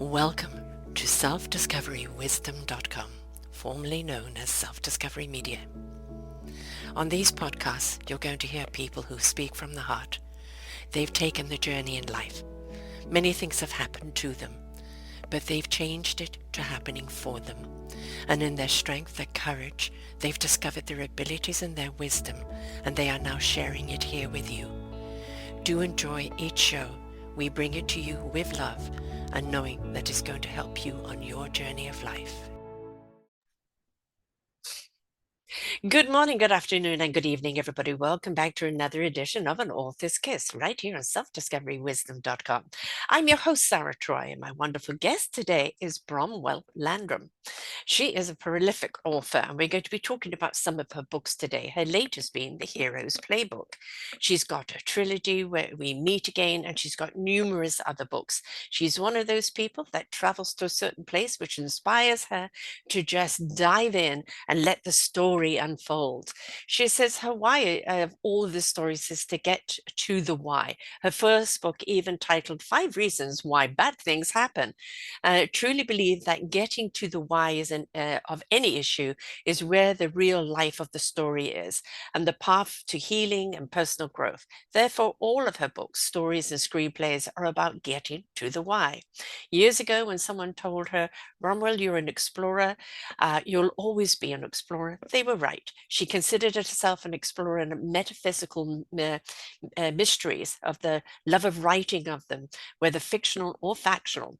Welcome to selfdiscoverywisdom.com, formerly known as Self-Discovery Media. On these podcasts, you're going to hear people who speak from the heart. They've taken the journey in life. Many things have happened to them, but they've changed it to happening for them. And in their strength, their courage, they've discovered their abilities and their wisdom, and they are now sharing it here with you. Do enjoy each show. We bring it to you with love and knowing that it's going to help you on your journey of life. Good morning, good afternoon, and good evening, everybody. Welcome back to another edition of An Author's Kiss right here on selfdiscoverywisdom.com. I'm your host, Sarah Troy, and my wonderful guest today is Brownell Landrum. She is a prolific author, and we're going to be talking about some of her books today, her latest being The Hero's Playbook. She's got a trilogy, Where We Meet Again, and she's got numerous other books. She's one of those people that travels to a certain place which inspires her to just dive in and let the story unfold. She says her why of all the stories is to get to the why. Her first book even titled 5 Reasons Why Bad Things Happen. Truly believe that getting to the why is of any issue is where the real life of the story is and the path to healing and personal growth. Therefore, all of her books, stories, and screenplays are about getting to the why. Years ago, when someone told her, Brownell, you're an explorer, you'll always be an explorer, they were right. She considered herself an explorer in metaphysical mysteries of the love of writing of them, whether fictional or factual.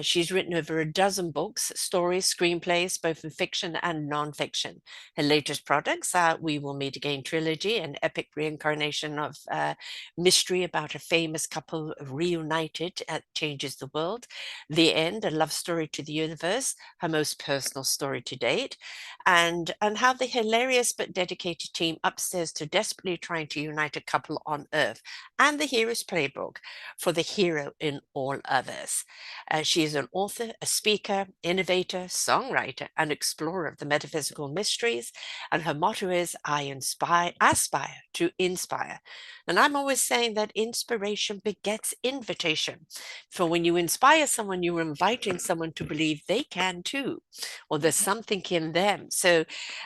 She's written over a dozen books, stories, screenplays, both in fiction and non-fiction. Her latest projects are We Will Meet Again trilogy, an epic reincarnation of mystery about a famous couple reunited that changes the world. The End, a love story to the universe, her most personal story to date, and how the hilarious but dedicated team upstairs to desperately trying to unite a couple on Earth, and The Hero's Playbook for the hero in all others. She is an author, a speaker, innovator, songwriter, and explorer of the metaphysical mysteries, and her motto is, I aspire to inspire. And I'm always saying that inspiration begets invitation. For when you inspire someone, you're inviting someone to believe they can too, or there's something in them. So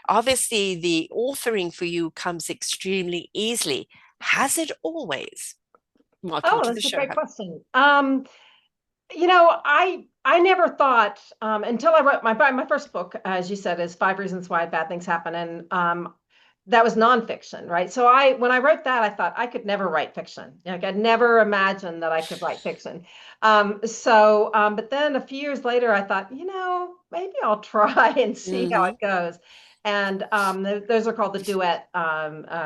obviously the authoring for you comes extremely easily. Has it always? Welcome Oh, to the that's a show. great question. I never thought until I wrote my first book, as you said, is 5 Reasons Why Bad Things Happen, and that was nonfiction, right? So when I wrote that, I thought I could never write fiction. Like I'd never imagined that I could write fiction. But then a few years later, I thought, maybe I'll try and see how Mm-hmm. it goes. And those are called the duet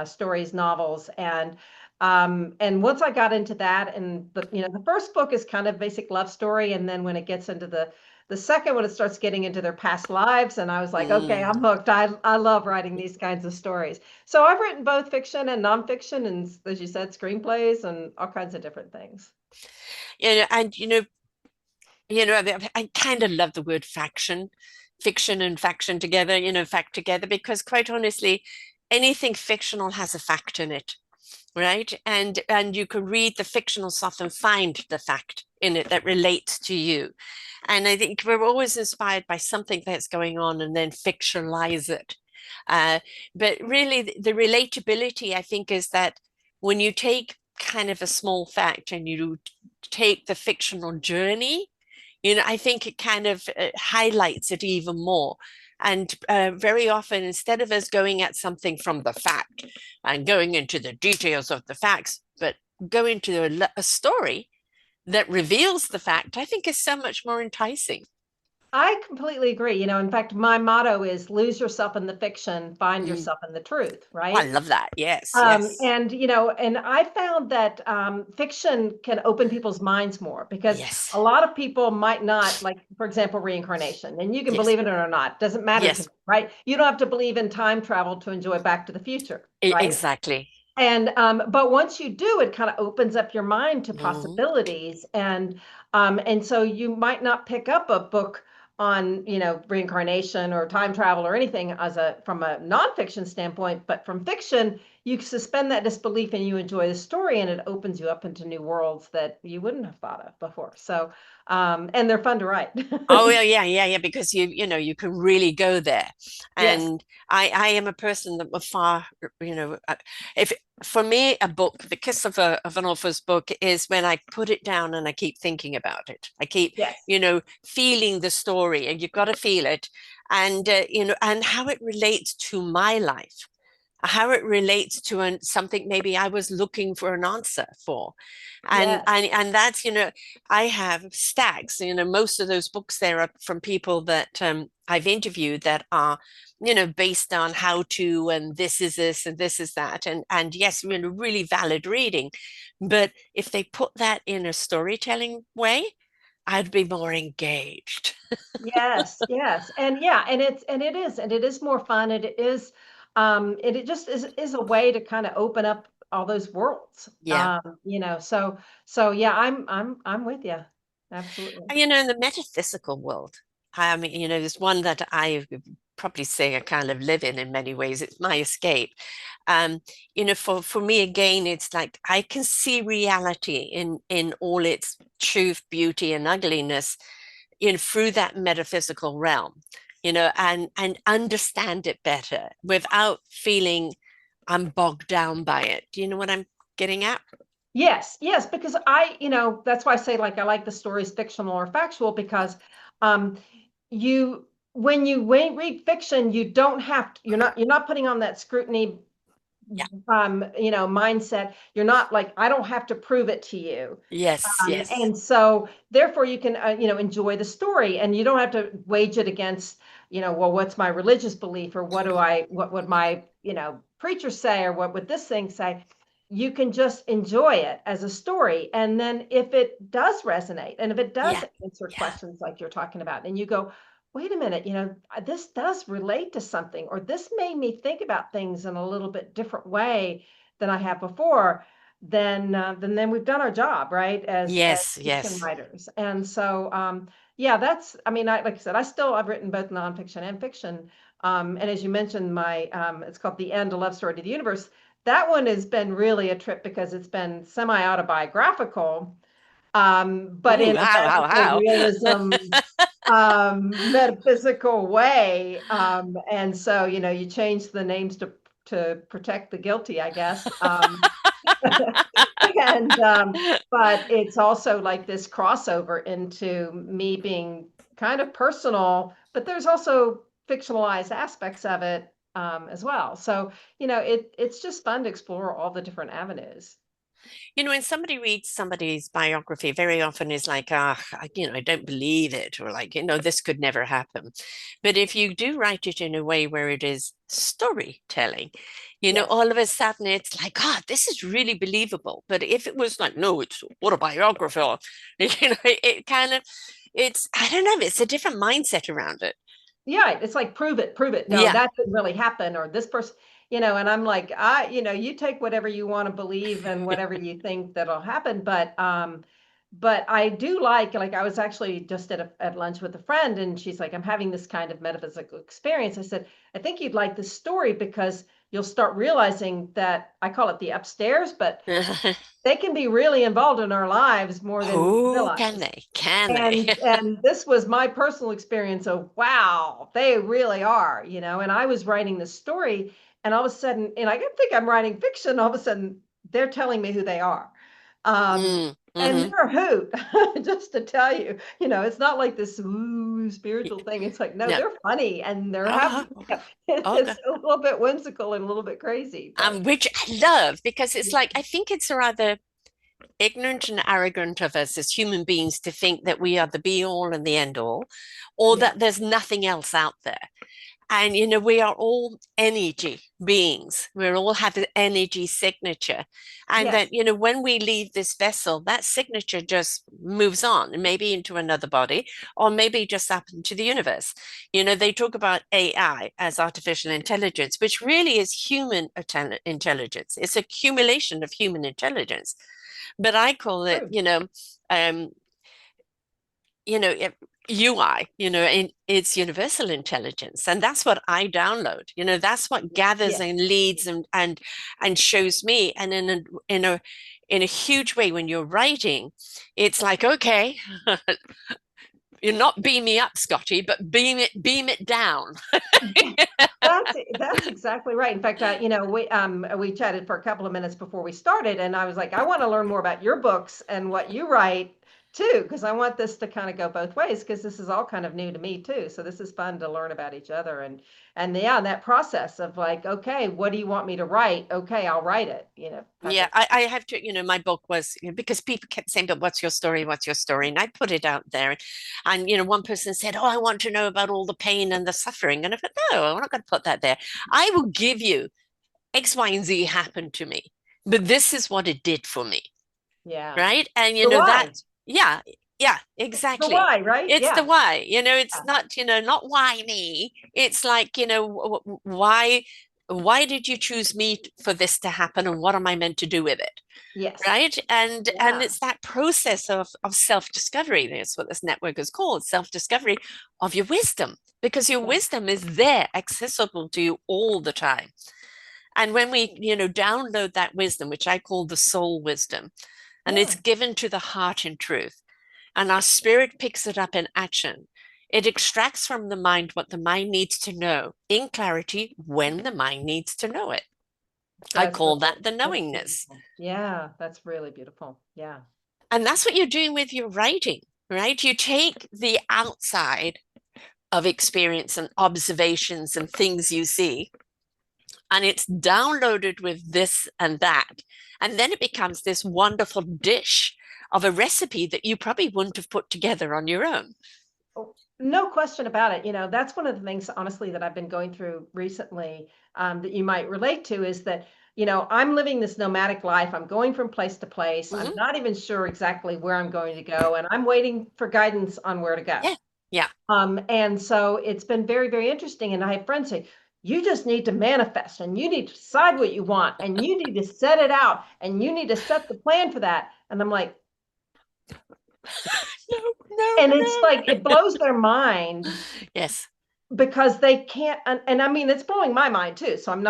stories, novels, and once I got into that, and the first book is kind of basic love story, and then when it gets into the second one, it starts getting into their past lives, and I was like, okay, I'm Mm. hooked. I love writing these kinds of stories. So I've written both fiction and nonfiction, and as you said, screenplays and all kinds of different things. And I kind of love the word faction, fiction and faction together, fact together, because quite honestly, anything fictional has a fact in it, right? And you can read the fictional stuff and find the fact in it that relates to you. And I think we're always inspired by something that's going on and then fictionalize it. Uh, but really, the relatability, I think, is that when you take kind of a small fact and you take the fictional journey, I think it kind of highlights it even more. And very often, instead of us going at something from the fact and going into the details of the facts, but go into a story that reveals the fact, I think is so much more enticing. I completely agree. In fact, my motto is lose yourself in the fiction, find Mm. yourself in the truth, Oh, I right? love that. Yes, yes, And I found that fiction can open people's minds more because yes, a lot of people might not, like, for example, reincarnation, and you can yes, believe it or not, doesn't matter to yes, me, right? You don't have to believe in time travel to enjoy Back to the Future, right? exactly. But once you do, it kind of opens up your mind to Hmm. possibilities, and so you might not pick up a book on reincarnation or time travel or anything as a from a nonfiction standpoint, but from fiction you suspend that disbelief and you enjoy the story, and it opens you up into new worlds that you wouldn't have thought of before. So, and they're fun to write. Oh yeah, yeah, yeah, yeah, because you can really go there. Yes, And I am a person that will far, if for me a book, the kiss of an author's book is when I put it down and I keep thinking about it. I keep, yes, feeling the story, and you've got to feel it, and and how it relates to my life, how it relates to something maybe I was looking for an answer for. And yes, and that's, I have stacks, most of those books there are from people that I've interviewed that are, based on how to, and this is this and this is that. And yes, really valid reading. But if they put that in a storytelling way, I'd be more engaged. yes, yes, and yeah, and it is more fun. It is, it just is a way to kind of open up all those worlds. Yeah. So yeah, I'm with you, absolutely. And, in the metaphysical world, I mean, there's one that I would probably say I kind of live in many ways. It's my escape. Um, for me again, it's like I can see reality in all its truth, beauty, and ugliness, through that metaphysical realm, and understand it better without feeling I'm bogged down by it. Do you know what I'm getting at? Yes, yes, because that's why I say like I like the stories fictional or factual because um you when you read fiction, you don't have to, you're not putting on that scrutiny Yeah. mindset. You're not like, I don't have to prove it to you. Yes, yes. And so therefore you can, enjoy the story, and you don't have to wage it against, well, what's my religious belief, or what would my, preacher say, or what would this thing say? You can just enjoy it as a story. And then if it does resonate, and if it does Yeah. answer Yeah. questions like you're talking about, and you go, wait a minute, this does relate to something, or this made me think about things in a little bit different way than I have before, then we've done our job, right? As Yes, fiction yes. writers. And so yeah, I mean, like I said, I've written both nonfiction and fiction. And as you mentioned, my it's called The End, A Love Story to the Universe. That one has been really a trip because it's been semi-autobiographical, but Ooh, in a magical how? realism, metaphysical way. And so, you change the names to protect the guilty, I guess. And but it's also like this crossover into me being kind of personal, but there's also fictionalized aspects of it as well. So, it's just fun to explore all the different avenues. When somebody reads somebody's biography, very often is like, I don't believe it, or like, this could never happen. But if you do write it in a way where it is storytelling, Yes, all of a sudden it's like, God, this is really believable. But if it was like, no, it's autobiography, it kind of, I don't know, it's a different mindset around it. yeah, it's like, prove it. No, Yeah. that didn't really happen, or this person, and I'm like, you take whatever you want to believe and whatever you think that'll happen. But I do like I was actually just at lunch with a friend, and she's like, I'm having this kind of metaphysical experience. I said, I think you'd like this story because you'll start realizing that, I call it the upstairs, but they can be really involved in our lives more than we Oh, can realize. they? Can they? And this was my personal experience of, wow, they really are, and I was writing this story, and all of a sudden, and I think I'm writing fiction, all of a sudden they're telling me who they are. Um, Mm, and hmm. they're a hoot, just to tell you, it's not like this ooh, spiritual thing. It's like, no, No. they're funny, and they're Oh, having, okay. Okay. it's a little bit whimsical and a little bit crazy, but Which I love, because it's yeah, like, I think it's rather ignorant and arrogant of us as human beings to think that we are the be all and the end all, or yeah, that there's nothing else out there. And, we are all energy beings. We all have an energy signature. And yes, that, when we leave this vessel, that signature just moves on, maybe into another body, or maybe just up into the universe. They talk about AI as artificial intelligence, which really is human intelligence. It's accumulation of human intelligence. But I call it, true. um, you know, UI, and it's universal intelligence, and that's what I download. That's what gathers Yeah. and leads and shows me. And in a huge way, when you're writing, it's like, okay, you're not beam me up, Scotty, but beam it down. That's exactly right. In fact, we chatted for a couple of minutes before we started, and I was like, I want to learn more about your books and what you write too, because I want this to kind of go both ways, because this is all kind of new to me too. So this is fun to learn about each other, and yeah, that process of like, okay, what do you want me to write? Okay, I'll write it, type Yeah, of. I have to, my book was, because people kept saying, but what's your story? What's your story? And I put it out there. And, one person said, oh, I want to know about all the pain and the suffering. And I thought, no, I'm not going to put that there. I will give you X, Y, and Z happened to me, but this is what it did for me. Yeah. Right. And, The that, why. yeah, yeah, The exactly. why, right? It's the Yeah. why, it's Yeah. not why me. It's like, why did you choose me for this to happen, and what am I meant to do with it? Yes. Right. And Yeah. it's that process of self-discovery. That's what this network is called, self-discovery of your wisdom, because your Yeah. wisdom is there, accessible to you all the time. And when we, download that wisdom, which I call the soul wisdom, and it's Yeah. given to the heart in truth, and our spirit picks it up in action, it extracts from the mind what the mind needs to know in clarity when the mind needs to know it. I That's call really, that the that's knowingness. beautiful. Yeah, that's really beautiful. Yeah. And that's what you're doing with your writing, right? You take the outside of experience and observations and things you see, and it's downloaded with this and that. And then it becomes this wonderful dish of a recipe that you probably wouldn't have put together on your own. Oh, no question about it. That's one of the things, honestly, that I've been going through recently, that you might relate to is that, I'm living this nomadic life. I'm going from place to place. I'm Mm-hmm. not even sure exactly where I'm going to go, and I'm waiting for guidance on where to go. Yeah. Yeah. And so it's been very, very interesting. And I have friends say, you just need to manifest and you need to decide what you want and you need to set it out and you need to set the plan for that. And I'm like, No, no, and it's like, no. it blows their mind Yes. because they can't. And I mean, it's blowing my mind too. So I'm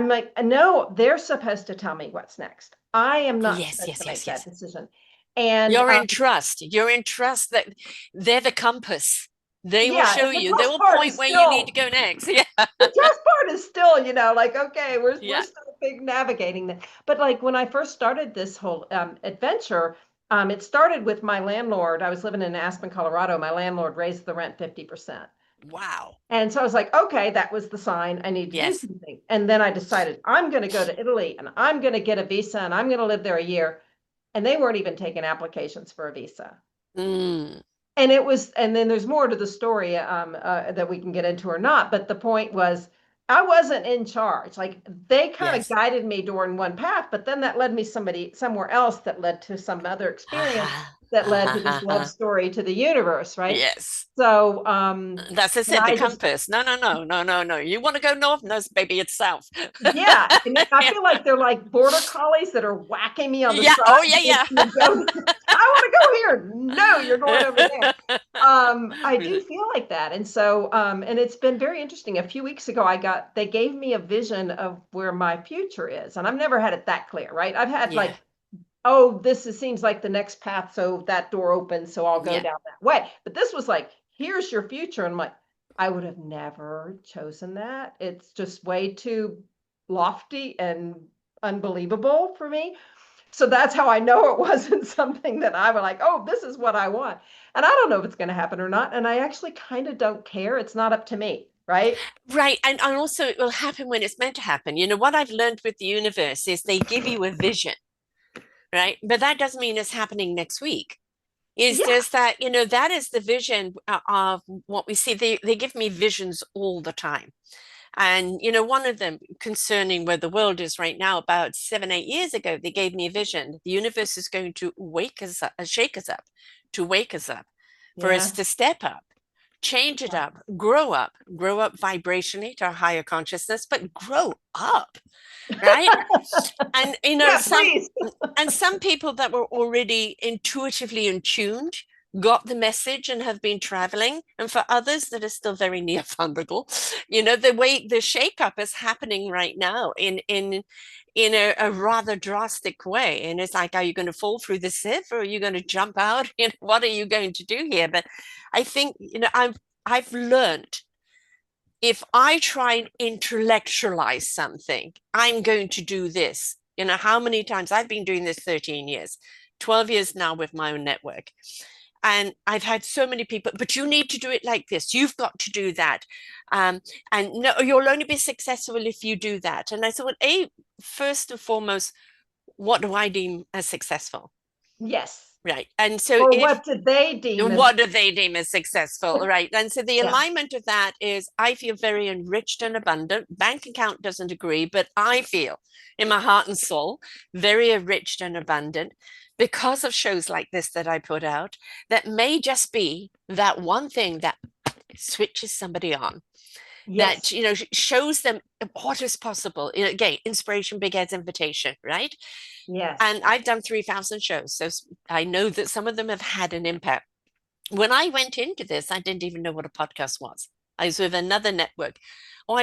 like, no, they're supposed to tell me what's next. I am not Yes, supposed yes, to yes, make that yes. decision. And You're in trust. You're in trust that they're the compass. They will yeah, show and the you. They tough will part point is where you need to still go next. Yeah. the tough part is still, like, okay, we're Yeah. still big navigating that. But like when I first started this whole adventure, it started with my landlord. I was living in Aspen, Colorado. My landlord raised the rent 50%. Wow. And so I was like, okay, that was the sign. I need to do Yes. something. And then I decided I'm going to go to Italy and I'm going to get a visa and I'm going to live there a year. And they weren't even taking applications for a visa. Mm. And then there's more to the story that we can get into or not, but the point was I wasn't in charge. Like they kind of Yes. guided me during one path, but then that led me somewhere else that led to some other experience that led to this love story to the universe, right? Yes. So That's just and it, the I just compass. No, no, no, no, no, no. You want to go north? No, baby, it's south. yeah, and I Yeah. feel like they're like border collies that are whacking me on the Yeah. side, Oh, yeah, making yeah. me go. I want to go here. No, you're going over there. I do feel like that. And so, and it's been very interesting. A few weeks ago, they gave me a vision of where my future is. And I've never had it that clear, right? I've had Yeah. like, oh, seems like the next path. So that door opens. So I'll go Yeah. down that way. But this was like, here's your future. And I'm like, I would have never chosen that. It's just way too lofty and unbelievable for me. So that's how I know it wasn't something that I was like, oh, this is what I want. And I don't know if it's going to happen or not. And I actually kind of don't care. It's not up to me. Right. Right. And also, it will happen when it's meant to happen. What I've learned with the universe is they give you a vision, right? But that doesn't mean it's happening next week. It's Yeah. just that, that is the vision of what we see. They give me visions all the time. And, one of them concerning where the world is right now, about 7, 8 years ago, they gave me a vision. The universe is going to wake us up, shake us up, to wake us up, for us Yeah. to step up, change it Yeah. up, grow up vibrationally to a higher consciousness, but grow up, right? And Yeah. some Please. and some people that were already intuitively in tuned got the message and have been traveling. And for others that are still very neophysical, the way the shakeup is happening right now in a rather drastic way. And it's like, are you going to fall through the sieve or are you going to jump out? What are you going to do here? But I think, I've learned if I try and intellectualize something, I'm going to do this. How many times I've been doing this 13 years, 12 years now with my own network. And I've had so many people, but you need to do it like this. You've got to do that. And no, you'll only be successful if you do that. And I said, well, first and foremost, what do I deem as successful? Yes. Right. And so Or if what do they deem as? what do they deem as successful? Right. And so the Yeah. alignment of that is I feel very enriched and abundant. Bank account doesn't agree, but I feel in my heart and soul very enriched and abundant because of shows like this that I put out that may just be that one thing that switches somebody on, that Yes. shows them what is possible. Again, inspiration begets invitation, right? Yes. And I've done 3,000 shows, so I know that some of them have had an impact. When I went into this, I didn't even know what a podcast was. I was with another network. Oh, I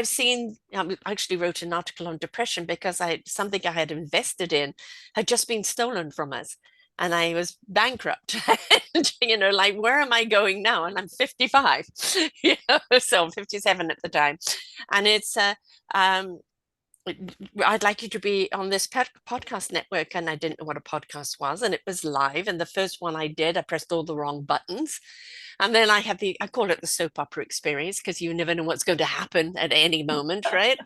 actually wrote an article on depression because something I had invested in had just been stolen from us. And I was bankrupt. And, like, where am I going now? And I'm 55, so 57 at the time. And um, I'd like you to be on this podcast network. And I didn't know what a podcast was. And it was live. And the first one I did, I pressed all the wrong buttons. And then I call it the soap opera experience because you never know what's going to happen at any moment, right?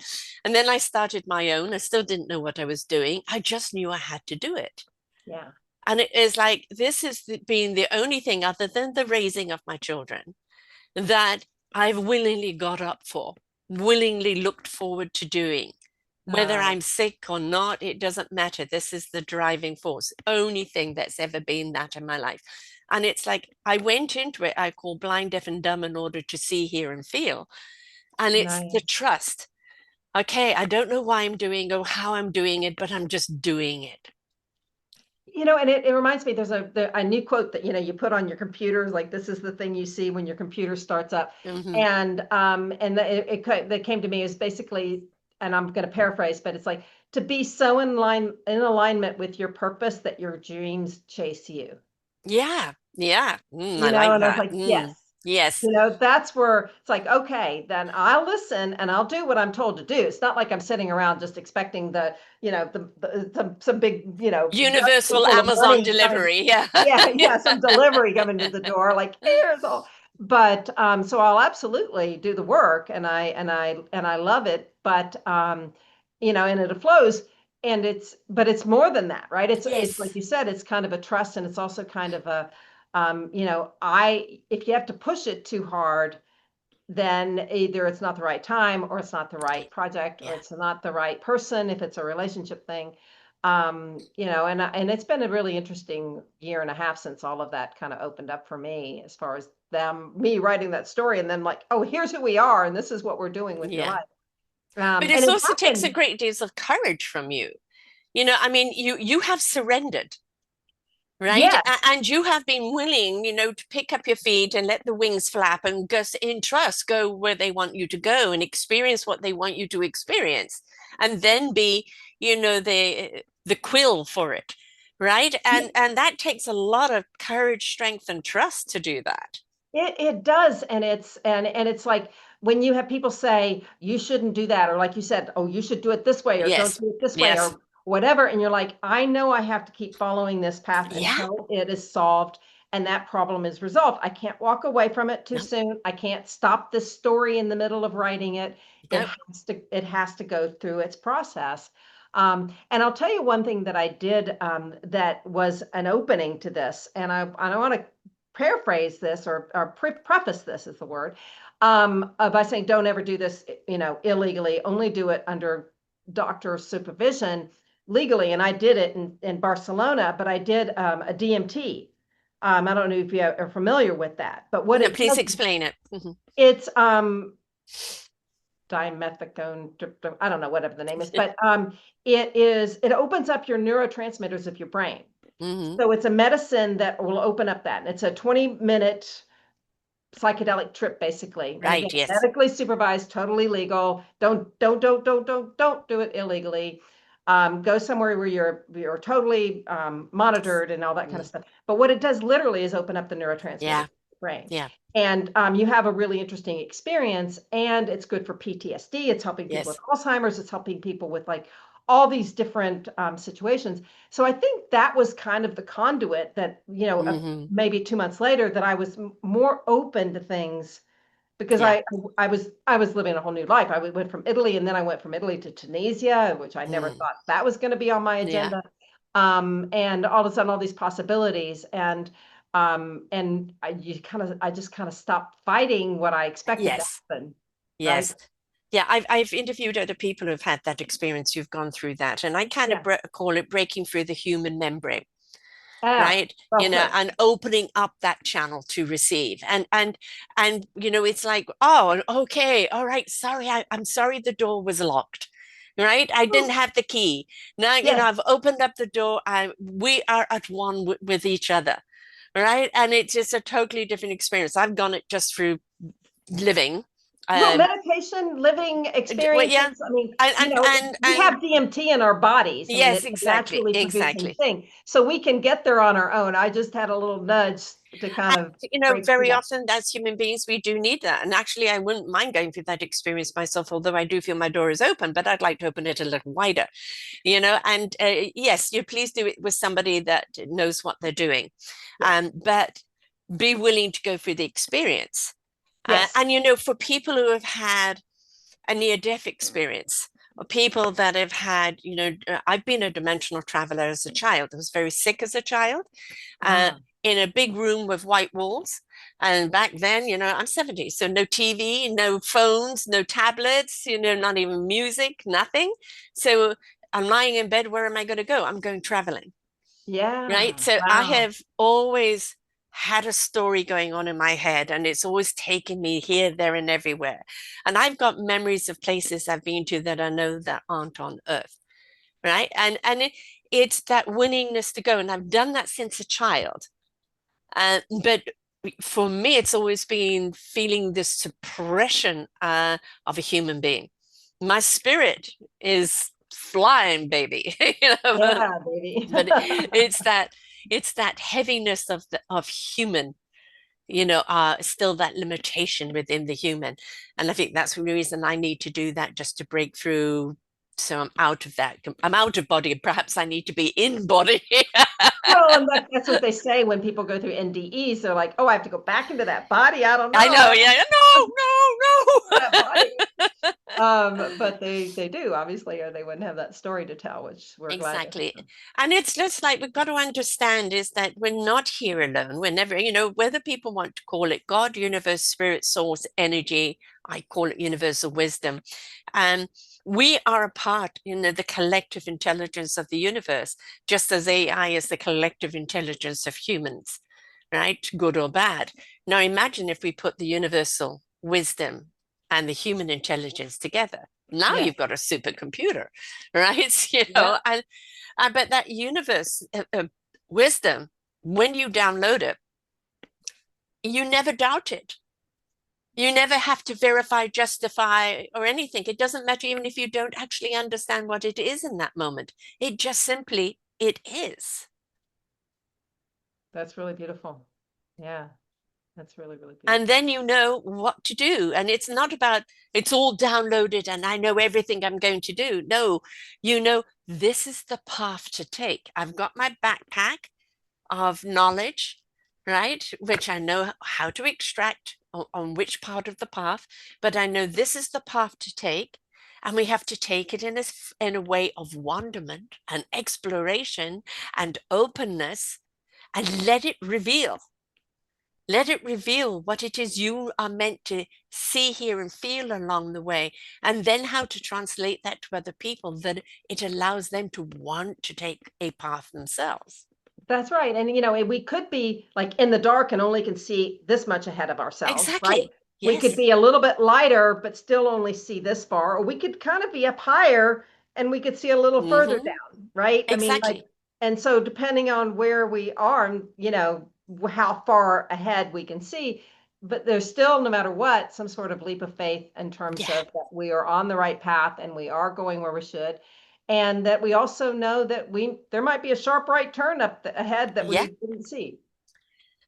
And then I started my own. I still didn't know what I was doing. I just knew I had to do it. Yeah. And it is like, this has been the only thing other than the raising of my children that I've willingly got up for, willingly looked forward to doing. Whether Uh, I'm sick or not, it doesn't matter. This is the driving force, only thing that's ever been that in my life. And it's like I went into it, I call blind, deaf, and dumb in order to see, hear, and feel. And it's the nice. trust. Okay, I don't know why I'm doing or how I'm doing it, but I'm just doing it. And it reminds me, there's a new quote that, you put on your computer, like this is the thing you see when your computer starts up. Mm-hmm. And that came to me is basically, and I'm going to paraphrase, but it's like to be so in alignment with your purpose that your dreams chase you. Yeah, yeah. I like And I was that. like, yes. Yes. That's where it's like, okay, then I'll listen and I'll do what I'm told to do. It's not like I'm sitting around just expecting some big, Universal full of Amazon money coming. delivery. Yeah. Yeah, yeah, some delivery coming to the door, like here's all. But so I'll absolutely do the work, and I love it. But and it flows, but it's more than that, right? It's like Yes. you said, it's kind of a trust, and it's also kind of a I if you have to push it too hard, then either it's not the right time or it's not the right project or Yeah. it's not the right person if it's a relationship thing. And it's been a really interesting year and a half since all of that kind of opened up for me as far as me writing that story and then like, oh, here's who we are and this is what we're doing with your Yeah. life. But And it it also takes a happened. great deal of courage from you. I mean, you have surrendered, right? Yes. And you have been willing, to pick up your feet and let the wings flap and just in trust go where they want you to go and experience what they want you to experience, and then be, the quill for it, right? And that takes a lot of courage, strength, and trust to do that. It does, and it's like when you have people say you shouldn't do that, or like you said, oh, you should do it this way, or don't Yes. do it this way, Yes. or whatever, and you're like, I know I have to keep following this path Yeah. until it is solved and that problem is resolved. I can't walk away from it too No. soon. I can't stop this story in the middle of writing it. It No. has to go through its process. And I'll tell you one thing that I did that was an opening to this, and I want to paraphrase this or preface this is the word by saying don't ever do this illegally, only do it under doctor supervision legally. And I did it in Barcelona, but I did a DMT. I don't know if you are familiar with that, but what No, it please does, explain it. Mhm. it's dimethicone, I don't know, whatever the name is, but it opens up your neurotransmitters of your brain. Hmm. So it's a medicine that will open up that. And it's a 20-minute psychedelic trip, basically. And again, Right. Yes. medically supervised, totally legal. Don't do it illegally. Go somewhere where you're totally monitored and all that kind of Mm. stuff. But what it does literally is open up the neurotransmitters Yeah. in the brain. Yeah. And you have a really interesting experience, and it's good for PTSD. It's helping people with Yes. Alzheimer's. It's helping people with like all these different situations. So I think that was kind of the conduit that, Hmm. maybe 2 months later, that I was more open to things, because Yeah. I was living a whole new life. I went from Italy, and then I went from Italy to Tunisia, which I never Mm. thought that was going to be on my Yeah. agenda. And all of a sudden, all these possibilities, and I just kind of stopped fighting what I expected to Yes. happen, right? Yes. Yeah, I've interviewed other people who've had that experience, who've gone through that, and I kind of Yeah. call it breaking through the human membrane, Ah, right? well put. And opening up that channel to receive. And it's like, oh, okay, all right, sorry, I'm sorry the door was locked. Right? I didn't have the key. Now, Yes. I've opened up the door. We are at one with each other. Right? And it's just a totally different experience. I've gone it just through living. Well, Um, meditation, living well, yeah, experiences. I mean, we and have DMT in our bodies. I mean, yes, it's a exactly, naturally producing exactly. thing. So we can get there on our own. I just had a little nudge to kind And of break through very that. often as human beings, we do need that. And actually, I wouldn't mind going through that experience myself, although I do feel my door is open, but I'd like to open it a little wider, And yes, you please do it with somebody that knows what they're doing, Yes. but be willing to go through the experience. Yes. And for people who have had a near-death experience, or people that have had, I've been a dimensional traveler as a child. I was very sick as a child, uh, Ah, in a big room with white walls. And back then, I'm 70, so no TV, no phones, no tablets, not even music, nothing. So I'm lying in bed. Where am I going to go? I'm going traveling, right? yeah. So I Wow. have always had a story going on in my head, and it's always taken me here, there, and everywhere. And I've got memories of places I've been to that I know that aren't on Earth, right? It's that willingness to go, and I've done that since a child. But for me, it's always been feeling this suppression of a human being. My spirit is flying, baby, Yeah, baby. but it's that heaviness of human, still that limitation within the human. And I think that's the reason I need to do that, just to break through. So I'm out of that. I'm out of body. Perhaps I need to be in body. Well, and that's what they say when people go through NDEs. They're like, "Oh, I have to go back into that body. I don't I know. know. I Yeah. don't No, have that body." no, no. But they do, obviously, or they wouldn't have that story to tell, which we're glad to Exactly. have. And it's just like we've got to understand is that we're not here alone. We're never, whether people want to call it God, universe, spirit, source, energy, I call it universal wisdom. Um, we are a part, the collective intelligence of the universe, just as AI is the collective intelligence of humans, right? Good or bad. Now imagine if we put the universal wisdom and the human intelligence together. Now Yes. you've got a supercomputer, right? Yeah. And I bet that universe wisdom, when you download it, you never doubt it. You never have to verify, justify, or anything. It doesn't matter even if you don't actually understand what it is in that moment. It just simply, it is. That's really beautiful. Yeah. That's really, really And beautiful. then you know what to do. And it's not about, it's all downloaded and I know everything I'm going to do. No, this is the path to take. I've got my backpack of knowledge, right? Which I know how to extract on which part of the path, but I know this is the path to take. And we have to take it in a way of wonderment and exploration and openness, and let it reveal. Let it reveal what it is you are meant to see, hear, and feel along the way, and then how to translate that to other people, that it allows them to want to take a path themselves. That's right. And we could be like in the dark and only can see this much ahead of ourselves, right? Exactly. We could Yes. be a little bit lighter, but still only see this far, or we could kind of be up higher and we could see a little further Hmm. down, right? I mean, like Exactly. And so depending on where we are, how far ahead we can see, but there's still, no matter what, some sort of leap of faith in terms Yeah, of that we are on the right path and we are going where we should. And that we also know that there might be a sharp right turn ahead that yeah. we didn't see.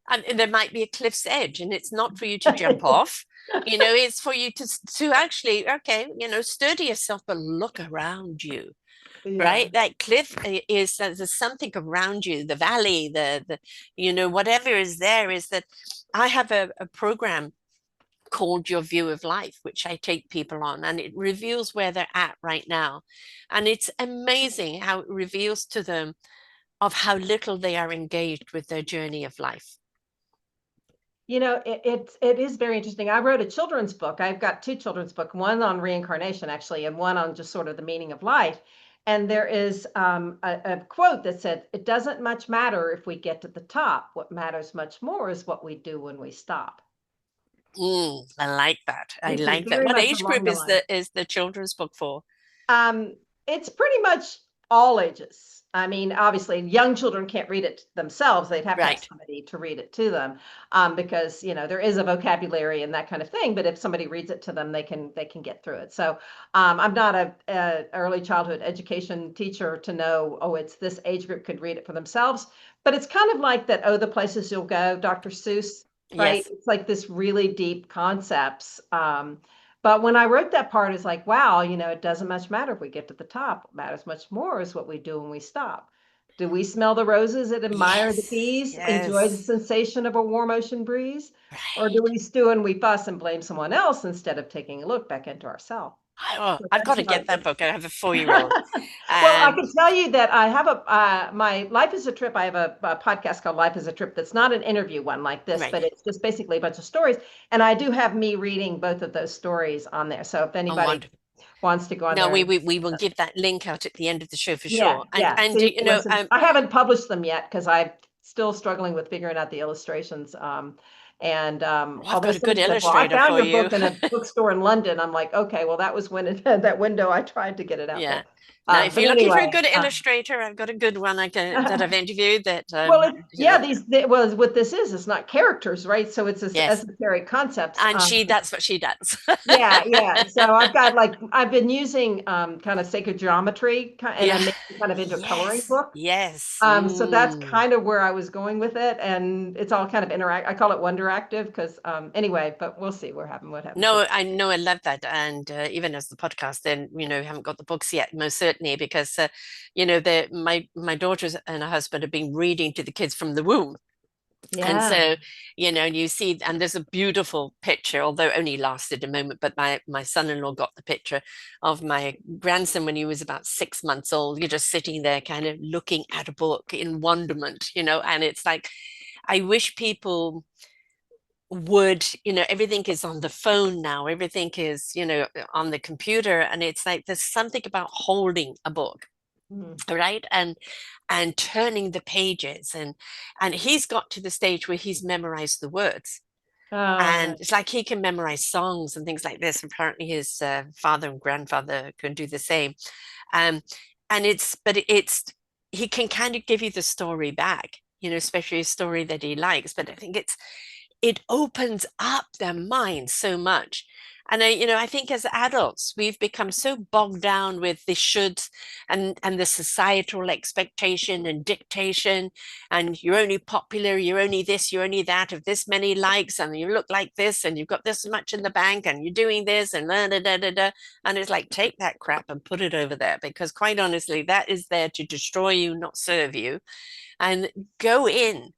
And there might be a cliff's edge, and it's not for you to jump off. It's for you to actually, okay, sturdy yourself, but look around you, Yeah. right? That cliff is there's something around you, the valley, the whatever is there. Is that I have a program called Your View of Life, which I take people on, and it reveals where they're at right now. And it's amazing how it reveals to them of how little they are engaged with their journey of life. It is very interesting. I wrote a children's book. I've got two children's books, one on reincarnation, actually, and one on just sort of the meaning of life. And there is a quote that said, "It doesn't much matter if we get to the top. What matters much more is what we do when we stop." I like that. I This is like that. very What much age along group the is line. the children's book for? It's pretty much all ages. I mean, obviously, young children can't read it themselves. They'd have to have Right. somebody to read it to them, because there is a vocabulary and that kind of thing. But if somebody reads it to them, they can get through it. So I'm not a early childhood education teacher to know, oh, it's this age group could read it for themselves. But it's kind of like that. Oh, the places you'll go, Dr. Seuss, right? Yes. It's like this really deep concepts. But when I wrote that part, it's like, wow, it doesn't much matter if we get to the top. What matters much more is what we do when we stop. Do we smell the roses and admire the Yes. bees, enjoy the Yes. sensation of a warm ocean breeze? Or do Right. we stew and we fuss and blame someone else instead of taking a look back into ourselves? Oh, So I've got that's to what I get that did. book. I have a 4-year-old. Well, I Um, can tell you that I have my Life is a Trip. I have a podcast called Life is a Trip that's not an interview one like this, right. but it's just basically a bunch of stories. And I do have me reading both of those stories on there. So if Oh, anybody wonderful. wants to go on No, there we, and we we will give that link out at the end of the show for yeah, sure. And yeah. So and you can listen. um, I haven't published them yet because I'm still struggling with figuring out the illustrations. And oh, I've although got a good somebody said, "Well, I illustrator found for your you. book in a bookstore in London," I'm like, "Okay, well, that was when that window I tried to get it out Yeah. there." Now, if But you're looking for a anyway, good illustrator, I've got a good one that I've interviewed that well, yeah, well, what this is, it's not characters, right? So it's this yes. esoteric concepts. And that's what she does. Yeah, yeah. So I've been using kind of sacred geometry, and Yeah. I'm making kind of into a coloring Yes. book. Yes. So that's kind of where I was going with it, and it's all kind of interact. I call it Wonderactive because anyway, but we'll see what happens with No, it. I know, I love that. And even as the podcast, then, we haven't got the books yet, most certainly, because, my daughters and her husband have been reading to the kids from the womb. And Yeah. so, and you see, and there's a beautiful picture, although it only lasted a moment, but my son-in-law got the picture of my grandson when he was about 6 months old. You're just sitting there kind of looking at a book in wonderment, and it's like, I wish people would, everything is on the phone now, everything is, on the computer, and it's like there's something about holding a book, Mm. right? And turning the pages, and he's got to the stage where he's memorized the words, Oh, and nice. it's like he can memorize songs and things like this. Apparently his father and grandfather can do the same. um and it's he can kind of give you the story back, especially a story that he likes. But I think it opens up their minds so much. And I think as adults, we've become so bogged down with the shoulds and the societal expectation and dictation. And you're only popular, you're only this, you're only that, of this many likes, and you look like this, and you've got this much in the bank, and you're doing this, and da, da, da, da, da. And it's like, take that crap and put it over there, because quite honestly, that is there to destroy you, not serve you. And go in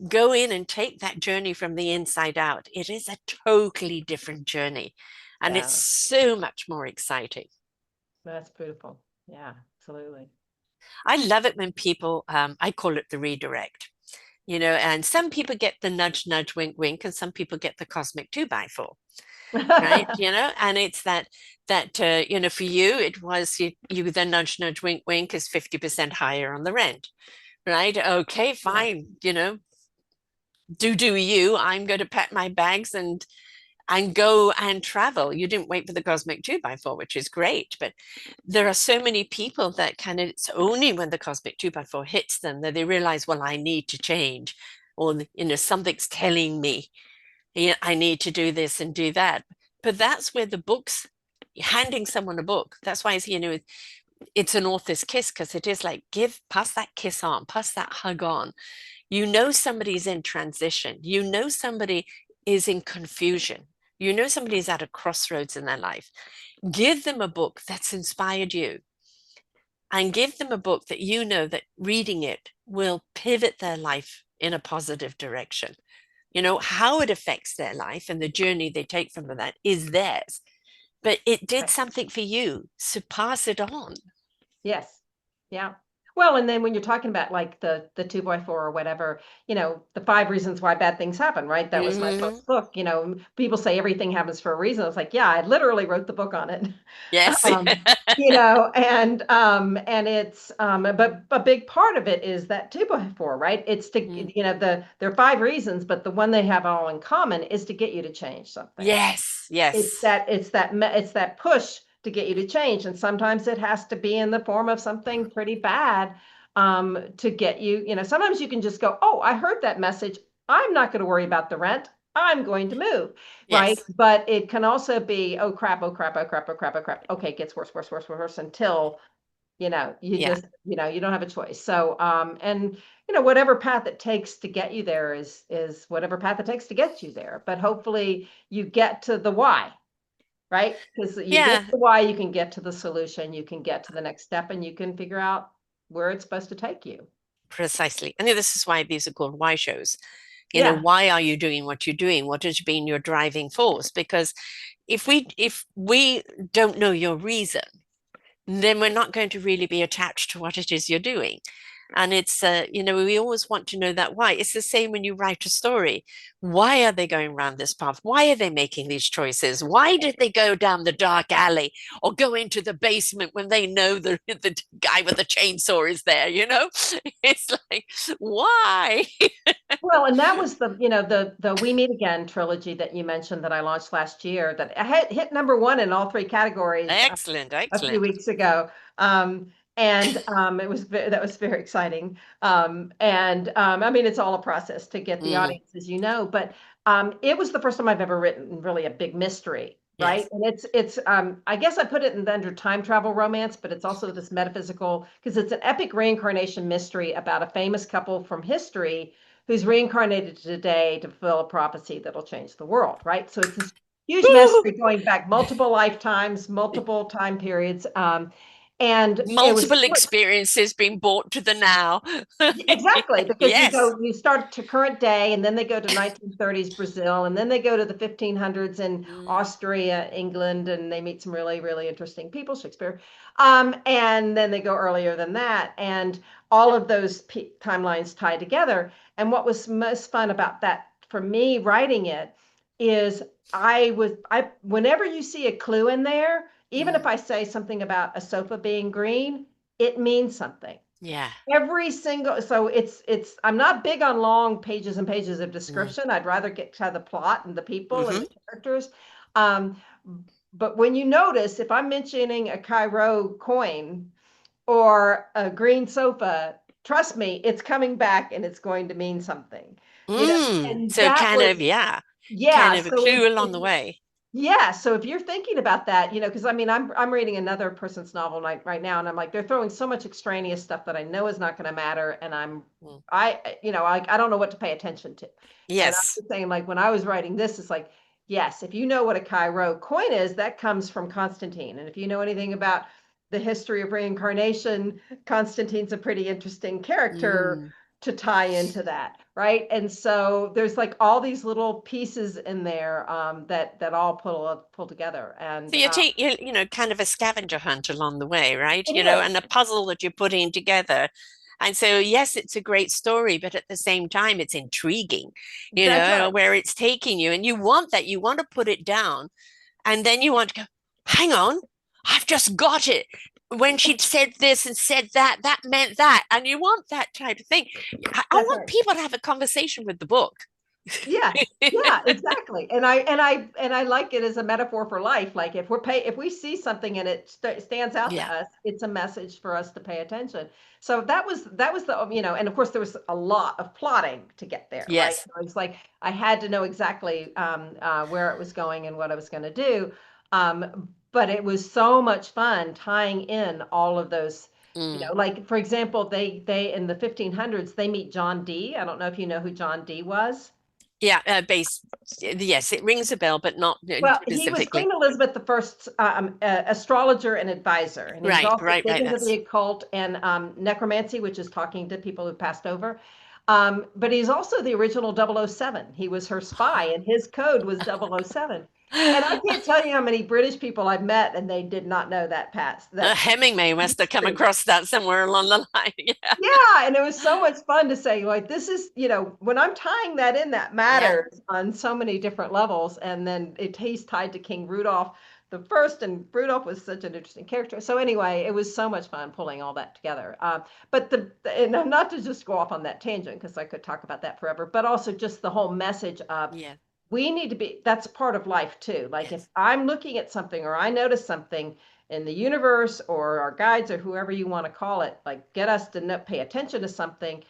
go in and take that journey from the inside out. It is a totally different journey, and it's Yeah, so much more exciting. that's beautiful. Yeah, absolutely. I love it when people, I call it the redirect, and some people get the nudge, nudge, wink, wink, and some people get the cosmic 2x4, right? And it's that for you, it was you the nudge, nudge, wink, wink is 50% higher on the rent, right? Okay, Yeah. fine, do you. I'm going to pack my bags and go and travel. You didn't wait for the cosmic 2x4, which is great, but there are so many people that kind of, it's only when the cosmic 2x4 hits them that they realize, well, I need to change, or, something's telling me, yeah, I need to do this and do that. But that's where the books, handing someone a book, that's why it's, it's an author's kiss, because it is like, pass that kiss on, pass that hug on. Somebody's in transition. Somebody is in confusion. Somebody's at a crossroads in their life. Give them a book that's inspired you, and give them a book that that reading it will pivot their life in a positive direction. How it affects their life and the journey they take from that is theirs. But it did Right. something for you, so pass it on. Yes. Yeah. Well, and then when you're talking about like the 2x4 or whatever, the 5 reasons why bad things happen, right? That was my Mm-hmm. first book. People say everything happens for a reason. It's like, yeah, I literally wrote the book on it. Yes. And it's but a big part of it is that 2x4, right? It's to Mm. there are 5 reasons, but the one they have all in common is to get you to change something. Yes. It's Yes. that it's that it's that push to get you to change, and sometimes it has to be in the form of something pretty bad, to get you. Sometimes you can just go, oh, I heard that message, I'm not going to worry about the rent, I'm going to move, right? Yes. But it can also be, oh crap, oh crap, oh crap, oh crap, oh crap, okay, it gets worse, worse, worse, worse, until you Yeah. just, you don't have a choice. So and whatever path it takes to get you there is whatever path it takes to get you there, but hopefully you get to the why, right? Because you get Yeah. to why, you can get to the solution, you can get to the next step, and you can figure out where it's supposed to take you. Precisely. And this is why these are called why shows. Yeah, Why are you doing what you're doing? What has been your driving force? Because if we don't know your reason, then we're not going to really be attached to what it is you're doing. And it's, we always want to know that why. It's the same when you write a story. Why are they going around this path? Why are they making these choices? Why did they go down the dark alley or go into the basement when they know the guy with the chainsaw is there? It's like, why? well, and that was the We Meet Again trilogy that you mentioned that I launched last year, that I had hit #1 in all 3 categories Excellent, a few excellent. weeks ago. And that was very exciting. And I mean, it's all a process to get the Mm, audience, as you know, but it was the first time I've ever written really a big mystery, right? yes. And it's I guess I put it under time travel romance, but it's also this metaphysical, because it's an epic reincarnation mystery about a famous couple from history who's reincarnated today to fulfill a prophecy that'll change the world, right? So it's this huge Woo! mystery going back multiple lifetimes, multiple time periods. And it was Multiple so experiences being brought to the now. exactly, because Yes. you start to current day, and then they go to 1930s Brazil, and then they go to the 1500s in Mm, Austria, England, and they meet some really, really interesting people, Shakespeare. And then they go earlier than that, and all of those timelines tie together. And what was most fun about that for me writing it is I whenever you see a clue in there, even mm, if I say something about a sofa being green, it means something. yeah. Every single, so I'm not big on long pages and pages of Mm, description. I'd rather get to the plot and the people and hmm. the characters. Um, but when you notice, if I'm mentioning a Cairo coin or a green sofa, trust me, it's coming back and it's going to mean something, and So that kind of, was, yeah, yeah. kind of a So clue along if the way. yeah, so if you're thinking about that, because I mean, I'm reading another person's novel right now, and I'm like, they're throwing so much extraneous stuff that I know is not going to matter, and Mm. I don't know what to pay attention to. And I'm Yes. just saying, like when I was writing this, it's like, yes, if you know what a Cairo coin is, that comes from Constantine, and if you know anything about the history of reincarnation, Constantine's a pretty interesting character Mm. to tie into that, right? And so there's like all these little pieces in there, that all pull together, So and you take kind of a scavenger hunt along the way, right? it is And a puzzle that you're putting together. And so, yes, it's a great story, but at the same time, it's intriguing, that's right. where it's taking you. And you want that. You want to put it down. And then you want to go, hang on, I've just got it. When she'd said this and said that, that meant that. And you want that type of thing. I That's want right. people to have a conversation with the book. Yeah, yeah, exactly. And I like it as a metaphor for life. Like if we see something and it stands out Yeah. to us, it's a message for us to pay attention. So that was the and of course there was a lot of plotting to get there, right? Yes. So it's like I had to know exactly where it was going and what I was going to do. But it was so much fun tying in all of those. Mm. Like for example, they in the 1500s they meet John Dee. I don't know if you know who John Dee was. Yeah, base. Yes, it rings a bell, but not Well, he was specifically. Queen Elizabeth the First astrologer and advisor, and he was Right, also right, big right. into the That's occult and necromancy, which is talking to people who passed over. But he's also the original 007. He was her spy, and his code was 007. And I can't tell you how many British people I've met, and they did not know that past that Hemingway must have come history. across that somewhere along the line. Yeah, Yeah, and it was so much fun to say, like, this is, when I'm tying that in, that yeah, matters on so many different levels. And then he's tied to King Rudolph the First, and Rudolph was such an interesting character. So anyway, it was so much fun pulling all that together. But and not to just go off on that tangent, because I could talk about that forever, but also just the whole message of yeah, we need to be, that's part of life too. Like if yes, I'm looking at something or I notice something in the universe or our guides or whoever you want to call it, like get us to pay attention to something,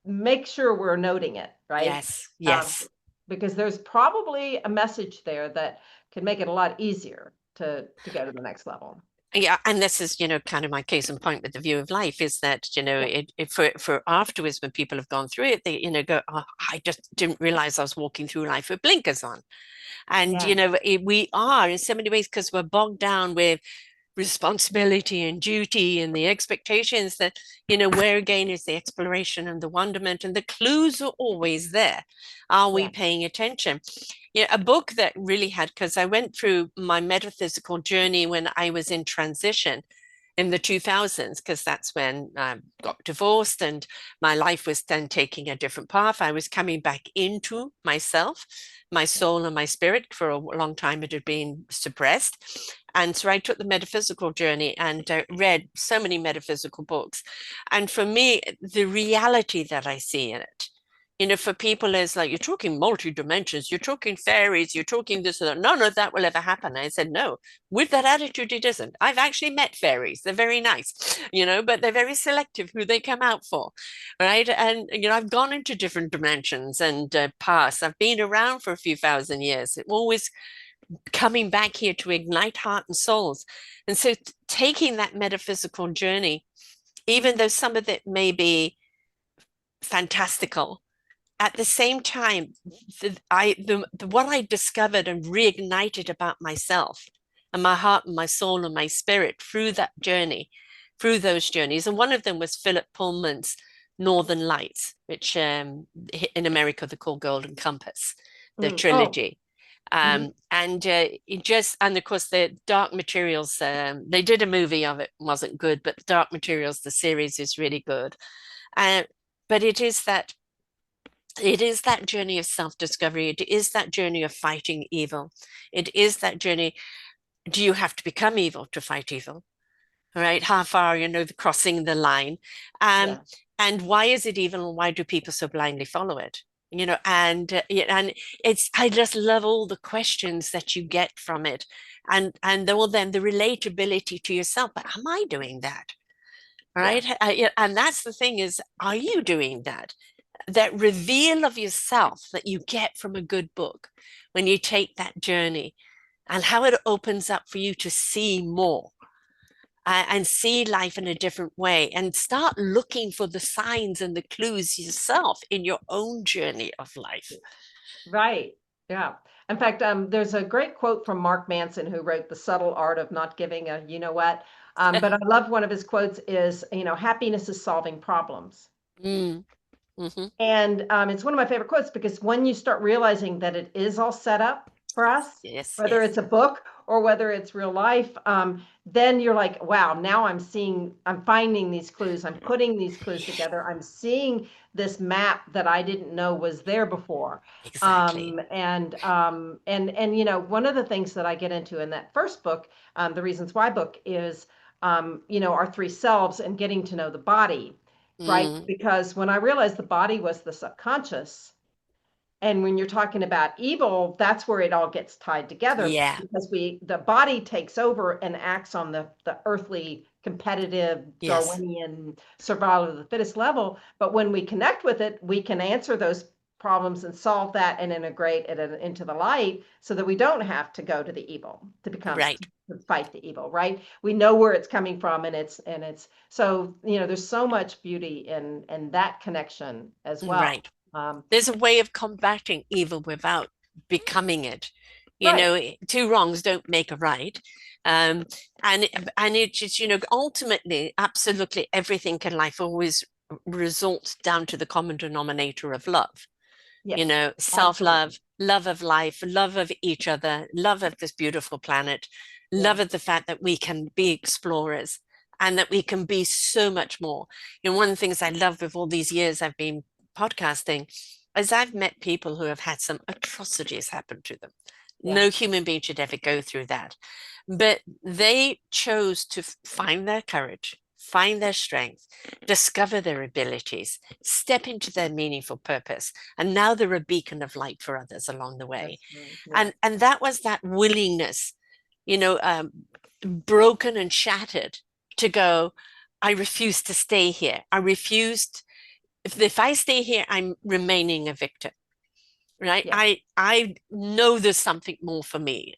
make sure we're noting it, right? yes, Um, yes. because there's probably a message there that can make it a lot easier to go to the next level. Yeah, and this is, kind of my case in point with the view of life is that, Yeah. it for afterwards when people have gone through it, they, go, oh, I just didn't realize I was walking through life with blinkers on. And, Yeah. we are in so many ways because we're bogged down with responsibility and duty and the expectations that, where again is the exploration and the wonderment and the clues are always there. Are we Yeah. paying attention? A book that really had, because I went through my metaphysical journey when I was in transition in the 2000s, because that's when I got divorced and my life was then taking a different path. I was coming back into myself, my soul and my spirit. For a long time, it had been suppressed. And so I took the metaphysical journey and read so many metaphysical books. And for me, the reality that I see in it, for people is like, you're talking multi-dimensions, you're talking fairies, you're talking this and that. None of that will ever happen. I said, no, with that attitude, it isn't. I've actually met fairies. They're very nice, but they're very selective who they come out for, right? And, I've gone into different dimensions and paths. I've been around for a few thousand years, always coming back here to ignite heart and souls. And so taking that metaphysical journey, even though some of it may be fantastical, at the same time, what I discovered and reignited about myself and my heart and my soul and my spirit through that journey, through those journeys, and one of them was Philip Pullman's Northern Lights, which in America they call Golden Compass, the Mm. Oh. trilogy. Mhm. And it just, and of course, the Dark Materials, they did a movie of it, wasn't good, but Dark Materials, the series is really good. Uh, but it is that journey of self-discovery. It is that journey of fighting evil. It is that journey. Do you have to become evil to fight evil? All right. How far, the crossing the line. Um, Yeah. and why is it evil and why do people so blindly follow it? And I just love all the questions that you get from it. And then the relatability to yourself. But am I doing that? Yeah. Right. Yeah, and that's the thing is, are you doing that? That reveal of yourself that you get from a good book when you take that journey and how it opens up for you to see more and see life in a different way and start looking for the signs and the clues yourself in your own journey of life. Right. Yeah. In fact, there's a great quote from Mark Manson, who wrote The Subtle Art of Not Giving a You Know What. But I love one of his quotes is, happiness is solving problems. Mm, hmm. And it's one of my favorite quotes because when you start realizing that it is all set up for us, Yes, whether yes, it's a book or whether it's real life, then you're like, wow, now I'm finding these clues, I'm putting these clues yeah, together, I'm seeing this map that I didn't know was there before. exactly. One of the things that I get into in that first book, the Reasons Why book, is our three selves and getting to know the body, right? Mm, Because when I realized the body was the subconscious, And when you're talking about evil, that's where it all gets tied together, Yeah. because the body takes over and acts on the earthly, competitive, Yes. Darwinian survival of the fittest level. But when we connect with it, we can answer those problems and solve that and integrate it into the light, so that we don't have to go to the evil Right. to fight the evil, right? We know where it's coming from, and it's so, there's so much beauty in that connection as well. Right. Um, There's a way of combating evil without becoming it. You right. know, two wrongs don't make a right. Um, and it just, ultimately, absolutely everything in life always results down to the common denominator of love. Yes, Self-love, absolutely. love of life, love of each other, love of this beautiful planet, Yeah. love of the fact that we can be explorers and that we can be so much more. One of the things I love with all these years I've been podcasting is I've met people who have had some atrocities happen to them. Yeah. No human being should ever go through that. But they chose to find their courage, find their strength, discover their abilities, step into their meaningful purpose. And now they're a beacon of light for others along the way. That's true. Yeah. And that was that willingness, you know, um, broken and shattered to go, I refuse to stay here. I refused. If I stay here, I'm remaining a victim, right? Yeah. I know there's something more for me.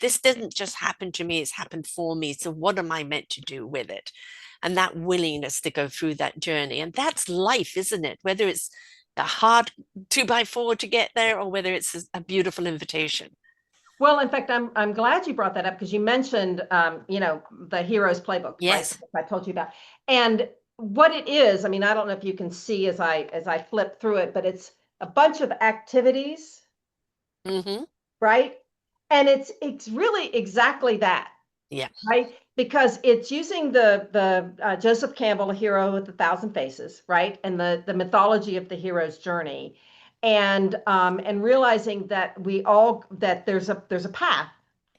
This didn't just happen to me, it's happened for me. So what am I meant to do with it? And that willingness to go through that journey. And that's life, isn't it? Whether it's a hard 2x4 to get there or whether it's a beautiful invitation. Well, in fact, I'm glad you brought that up, because you mentioned, the hero's playbook, right? Yes. I told you about. And what it is, I mean, I don't know if you can see as I flip through it, but it's a bunch of activities, Mm-hmm. right? And it's really exactly that. Yeah. Right? Because it's using the Joseph Campbell, a hero with a thousand faces, right? And the mythology of the hero's journey, and realizing that there's a path,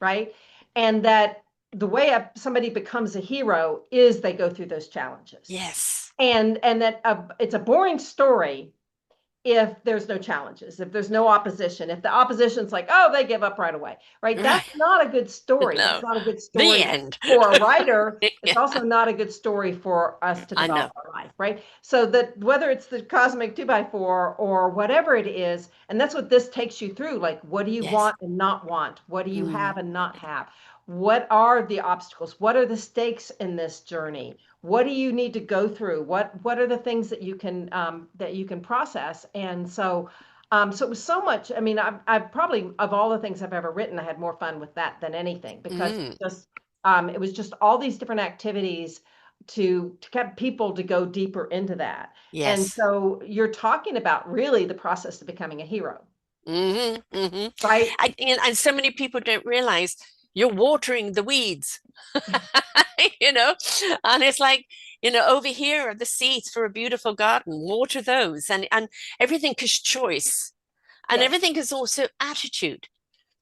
right? And that the way somebody becomes a hero is they go through those challenges, Yes. and that it's a boring story if there's no challenges, if there's no opposition, if the opposition's like, oh, they give up right away, right? Right. That's not a good story. That's No. not a good The story end. for a writer. It's Yeah, also not a good story for us to I know. develop our life, right? So that whether it's the cosmic 2x4 or whatever it is, and that's what this takes you through. Like, what do you Yes. want and not want? What do you Mm, have and not have? What are the obstacles? What are the stakes in this journey? What do you need to go through? What are the things that you can process? And so it was so much. I mean, I've probably, of all the things I've ever written, I had more fun with that than anything, because mm, it was just all these different activities to get people to go deeper into that. And yes. so you're talking about really the process of becoming a hero, Mm-hmm, mm-hmm. right? And so many people don't realize you're watering the weeds, you know, and it's like, over here are the seeds for a beautiful garden, water those, and everything is choice, and Yes, everything is also attitude.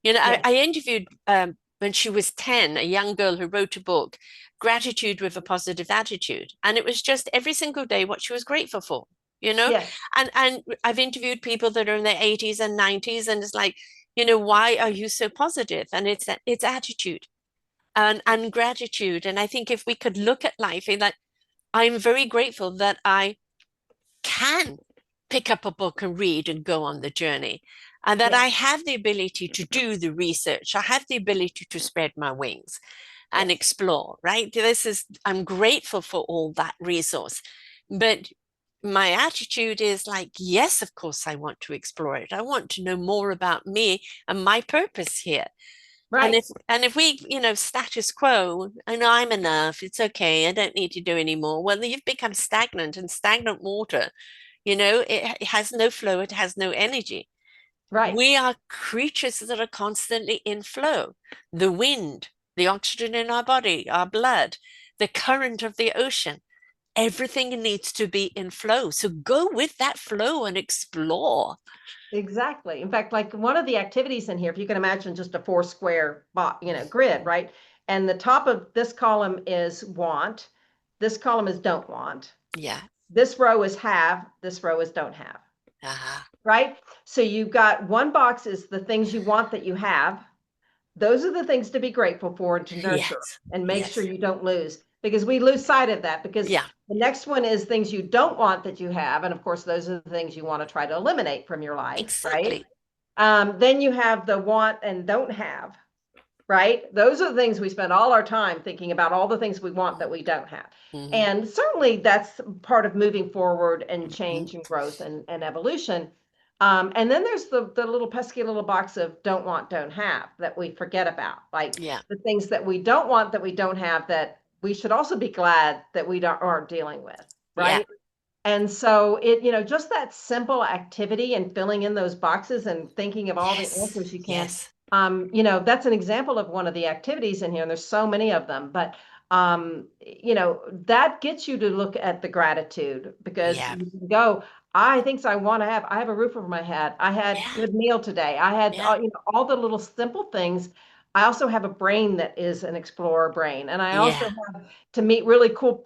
yes, I interviewed when she was 10, a young girl who wrote a book, Gratitude with a Positive Attitude. And it was just every single day what she was grateful for, you know? yes, And I've interviewed people that are in their 80s and 90s, and it's like, why are you so positive? And it's attitude and gratitude. And I think if we could look at life in that, I'm very grateful that I can pick up a book and read and go on the journey. And that yes, I have the ability to do the research. I have the ability to spread my wings and yes. explore, right? I'm grateful for all that resource. But my attitude is like, yes, of course, I want to explore it. I want to know more about me and my purpose here. And Right, if we, status quo, I know I'm enough, it's okay, I don't need to do any more. Well, you've become stagnant, and stagnant water, it has no flow, it has no energy. right. We are creatures that are constantly in flow. The wind, the oxygen in our body, our blood, the current of the ocean, everything needs to be in flow. So go with that flow and explore. Exactly. In fact, like one of the activities in here, if you can imagine just a four square grid, right? And the top of this column is want, this column is don't want, Yeah. this row is have, this row is don't have. Uh-huh. right? So you've got one box is the things you want that you have. Those are the things to be grateful for and to nurture Yes. and make sure Yes. you don't lose, because we lose sight of that, because Yeah. the next one is things you don't want that you have. And of course, those are the things you want to try to eliminate from your life, right? Exactly. Then you have the want and don't have, right? Those are the things we spend all our time thinking about, all the things we want that we don't have. Mm-hmm. And certainly that's part of moving forward and Mm-hmm. change and growth and evolution. And then there's the little pesky little box of don't want, don't have that we forget about, like Yeah. the things that we don't want that we don't have that we should also be glad that we aren't dealing with, Yeah. right? And so just that simple activity and filling in those boxes and thinking of all the Yes. answers you can, Yes. that's an example of one of the activities in here. And there's so many of them, but that gets you to look at the gratitude, because Yeah. you can go, I have a roof over my head. I had Yeah. good meal today. I had, Yeah. all the little simple things. I also have a brain that is an explorer brain. And I also Yeah.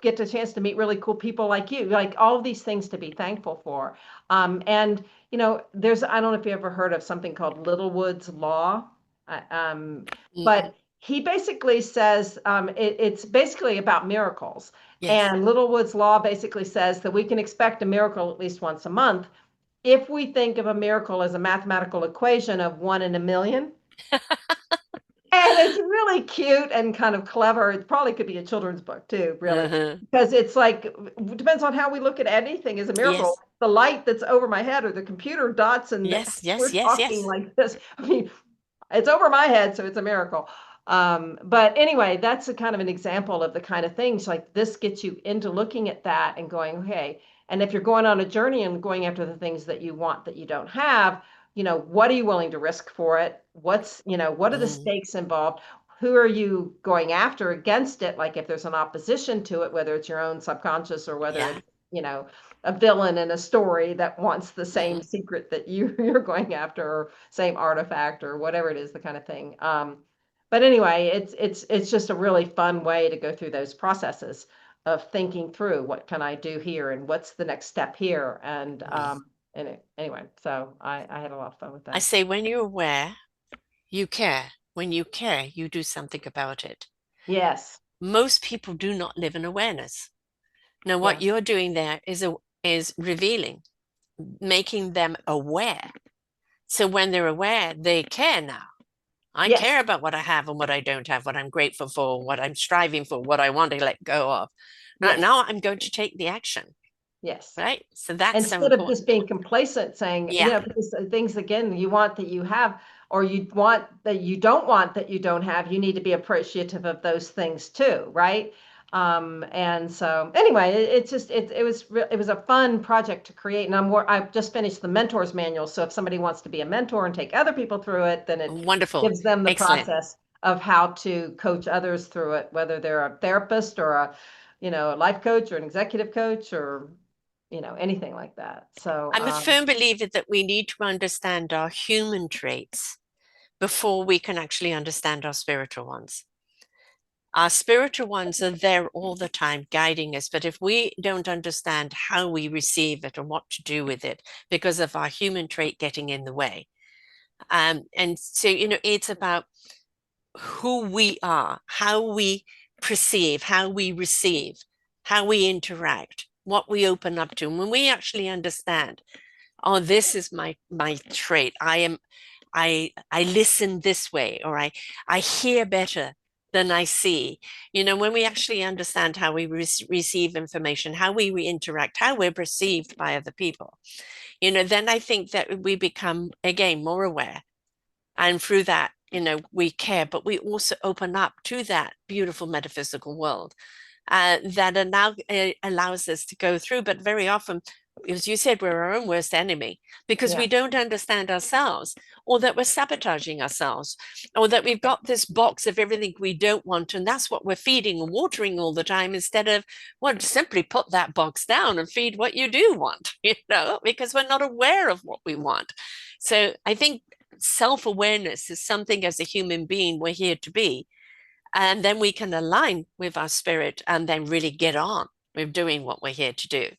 get the chance to meet really cool people like you, like all of these things to be thankful for. And I don't know if you ever heard of something called Littlewood's Law. Mm-mm. But he basically says it's basically about miracles. Yes. And Littlewood's Law basically says that we can expect a miracle at least once a month if we think of a miracle as a mathematical equation of 1 in a million. And it's really cute and kind of clever. It probably could be a children's book too, really, Uh-huh. because it's like, it depends on how we look at anything as a miracle. Yes. The light that's over my head or the computer dots and Yes. Yes. we're Yes. talking Yes. like this. I mean, it's over my head, so it's a miracle. But anyway, that's a kind of an example of the kind of things like this gets you into looking at that and going, okay. And if you're going on a journey and going after the things that you want that you don't have, what are you willing to risk for it? What are the Mm. stakes involved? Who are you going after against it? Like if there's an opposition to it, whether it's your own subconscious or whether Yeah. it's, a villain in a story that wants the same Mm-hmm. secret that you're going after, or same artifact or whatever it is, the kind of thing. But anyway, it's just a really fun way to go through those processes of thinking through what can I do here and what's the next step here. Yeah. And anyway, so I had a lot of fun with I that. say when you're aware, you care. When you care, you do something about it. Yes. Most people do not live in awareness. Now, what Yeah. you're doing there is revealing, making them aware. So when they're aware, they care now. I care Yes. about what I have and what I don't have, what I'm grateful for, what I'm striving for, what I want to let go of. Right Yes. now, I'm going to take the action, Yes. right? So that's so Instead of just important. being complacent saying, Yeah, because things again you want that you have, or you want that you don't want that you don't have, you need to be appreciative of those things too, right? And so anyway, it was a fun project to create. And I've just finished the mentor's manual, so if somebody wants to be a mentor and take other people through it, then it wonderful. gives them the Excellent. process of how to coach others through it, whether they're a therapist or a life coach or an executive coach or anything like that. So, I'm a firm believer that we need to understand our human traits before we can actually understand our spiritual ones. Our spiritual ones are there all the time guiding us, but if we don't understand how we receive it and what to do with it because of our human trait getting in the way. And so, it's about who we are, how we perceive, how we receive, how we interact, what we open up to. And when we actually understand, oh, this is my trait. I listen this way, or I hear better than I see. When we actually understand how we receive information, how we interact, how we're perceived by other people, then I think that we become again more aware. And through that, we care, but we also open up to that beautiful metaphysical world that now allows us to go through. But very often, as you said, we're our own worst enemy because we yeah, don't understand ourselves, or that we're sabotaging ourselves, or that we've got this box of everything we don't want. And that's what we're feeding and watering all the time instead of, well, simply put that box down and feed what you do want, because we're not aware of what we want. So I think self awareness is something as a human being we're here to be, and then we can align with our spirit and then really get on with doing what we're here to do.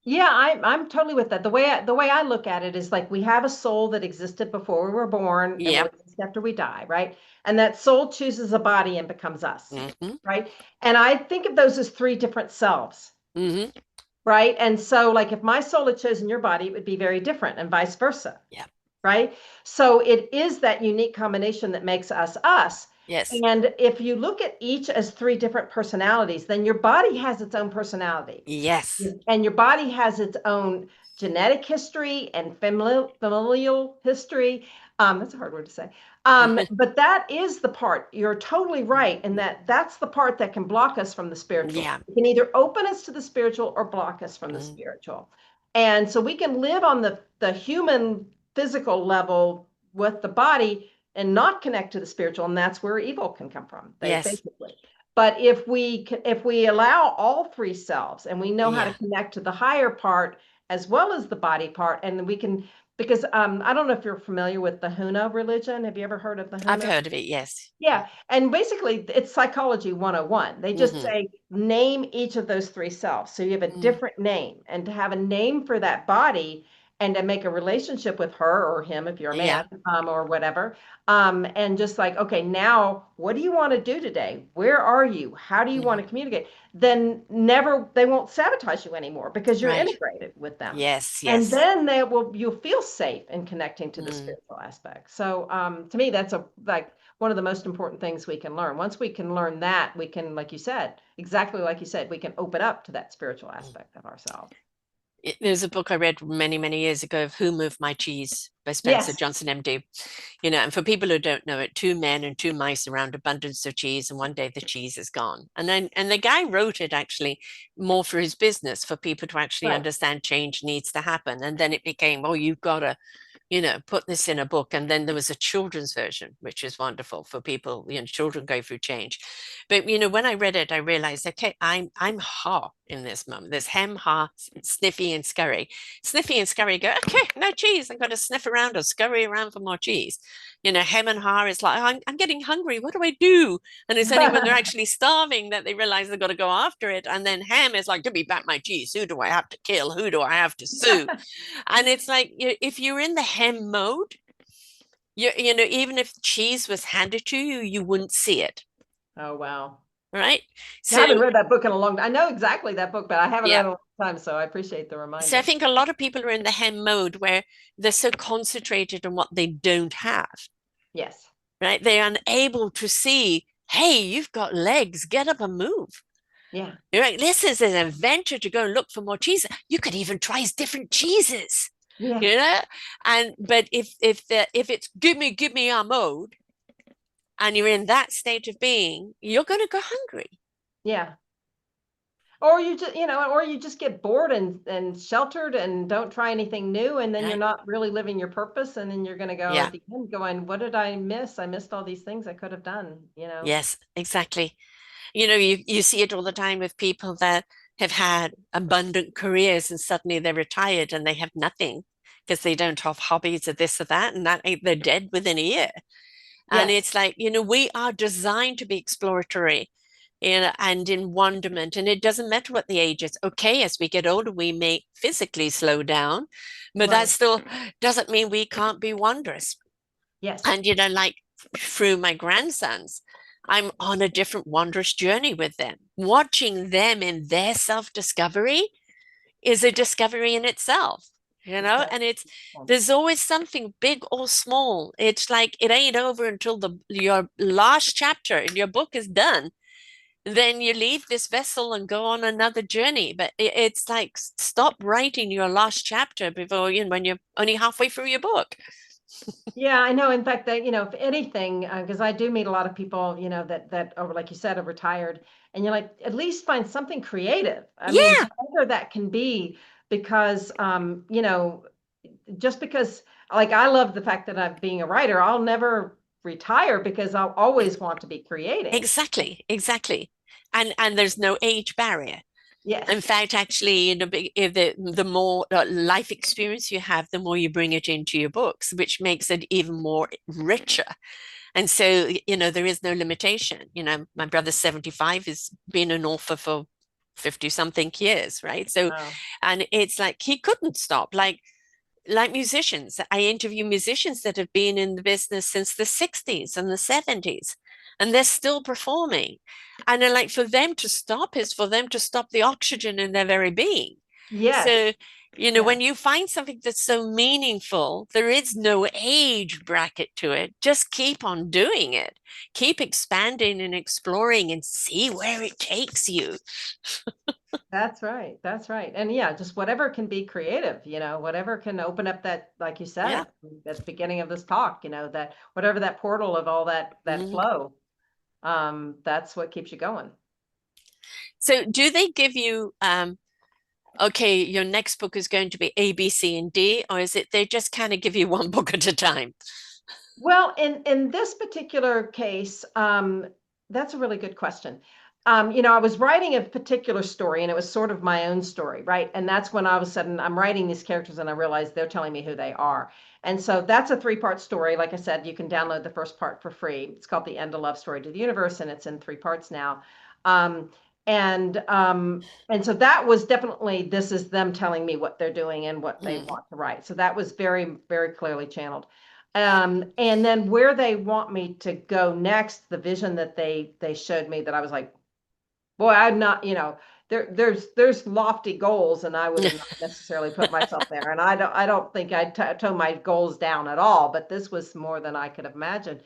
Yeah, I'm totally with that. The way I look at it is like we have a soul that existed before we were born and will Yep. exist after we die, right? And that soul chooses a body and becomes us, Hmm. right? And I think of those as three different selves, Hmm. right? And so like if my soul had chosen your body, it would be very different and vice versa, Yep. right? So it is that unique combination that makes us us. Yes. And if you look at each as three different personalities, then your body has its own personality. Yes. And your body has its own genetic history and familial history. That's a hard word to say. But that is the part, you're totally right, in that that's the part that can block us from the spiritual. Yeah. It can either open us to the spiritual or block us from the Mm. spiritual. And so we can live on the human physical level with the body and not connect to the spiritual, and that's where evil can come from, Yes. basically. But if we allow all three selves and we know how to Yeah. connect to the higher part as well as the body part, and we can, because I don't know if you're familiar with the Huna religion. Have you ever heard of the I've Huna? heard of it. Yes. Yeah, and basically it's psychology 101. They just Hmm. say name each of those three selves. So you have a Mm. different name, and to have a name for that body and to make a relationship with her or him if you're a man, Yeah. or whatever. And just like, okay, now what do you want to do today? Where are you? How do you want Hmm. to communicate? Then never, they won't sabotage you anymore because you're Right. integrated with them. Yes. And Yes. then you'll feel safe in connecting to the Mm. spiritual aspect. So to me, that's a like one of the most important things we can learn. Once we can learn that, we can, like you said, exactly like you said, we can open up to that spiritual Mm. aspect of ourselves. There's a book I read many, many years ago of Who Moved My Cheese by Spencer Yes. Johnson, MD. And for people who don't know it, two men and two mice around abundance of cheese, and one day the cheese is gone. And the guy wrote it actually more for his business, for people to actually Right. understand change needs to happen. And then it became, oh, you've got to put this in a book. And then there was a children's version, which is wonderful for people, children go through change. But when I read it, I realized, okay, I'm ha in this moment. There's hem, ha, sniffy, and scurry. Sniffy and scurry go, okay, no cheese. I'm going to sniff around or scurry around for more cheese. Hem and ha is like, I'm getting hungry. What do I do? And it's only when they're actually starving that they realize they've got to go after it. And then ham is like, give me back my cheese. Who do I have to kill? Who do I have to sue? And it's like if you're in the hem mode, even if cheese was handed to you, you wouldn't see it, Oh, wow. right? I haven't So read that book in a long time. I know exactly that book, but I haven't read yeah. it in a long time, so I appreciate the So I reminder. think a lot of people are in the hem mode where they're so concentrated on what they don't have, Yes. right? They're unable to see, hey, you've got legs, get up and move. Yeah. You're right. This is an adventure to go and look for more cheese. You could even try different cheeses, Yeah. you know? And but if it's give me our mode, and you're in that state of being, you're going to go hungry. Yeah. Or you just, or you just get bored and sheltered and don't try anything new, and then you're Right? not really living your purpose, and then you're going to go Yeah. at the end going, what did I miss? I missed all these things I could have done. Yes, exactly. You see it all the time with people that have had abundant careers and suddenly they're retired and they have nothing because they don't have hobbies or this or that, and that they're dead within a year. And Yes. it's like, we are designed to be exploratory, and in wonderment. And it doesn't matter what the age is. Okay, as we get older, we may physically slow down, but that Right. still doesn't mean we can't be wondrous. Yes. And, like through my grandsons, I'm on a different wondrous journey with them. Watching them in their self discovery is a discovery in itself, Exactly. and there's always something big or small. It's like it ain't over until your last chapter in your book is done. Then you leave this vessel and go on another journey. But it's like stop writing your last chapter before when you're only halfway through your book. Yeah, I know. In fact, that, if anything, because I do meet a lot of people, that are, like you said, are retired, and you're like, at least find something creative. I mean, Yeah, however that can be, because, just because, like, I love the fact that I'm being a writer, I'll never retire because I'll always want to be creating. exactly, exactly. And there's no age barrier. In Yes. fact, actually, if the more life experience you have, the more you bring it into your books, which makes it even more richer. And so, there is no limitation. My brother's 75, has been an author for 50 something years, right? So, Wow. and it's like he couldn't stop. Like musicians, I interview musicians that have been in the business since the 60s and the 70s, and they're still performing. And like for them to stop is for them to stop the oxygen in their very being. So, Yes. when Yes. you find something that's so meaningful, there is no age bracket to it. Just keep on doing it. Keep expanding and exploring and see where it takes you. That's right. That's right. And yeah, just whatever can be creative, whatever can open up that, like you said Yeah. at the beginning of this talk, that whatever that portal of all that Mhm. flow, that's what keeps you going. So, do they give you okay, your next book is going to be A, B, C, and D, or is it they just kind of give you one book at a time? Well, in this particular case, that's a really good question. I was writing a particular story, and it was sort of my own story, right? And that's when all of a sudden I'm writing these characters, and I realize they're telling me who they are. And so that's a three-part story. Like I said, you can download the first part for free. It's called The End of Love Story to the Universe, and it's in three parts now. Um, and so that was definitely this is them telling me what they're doing and what they Mm, want to write. So that was very, very clearly channeled. And then where they want me to go next, the vision that they showed me that I was like, boy, I'm not, there's lofty goals, and I would have not necessarily put myself there. And I don't think I tone my goals down at all, but this was more than I could have imagined.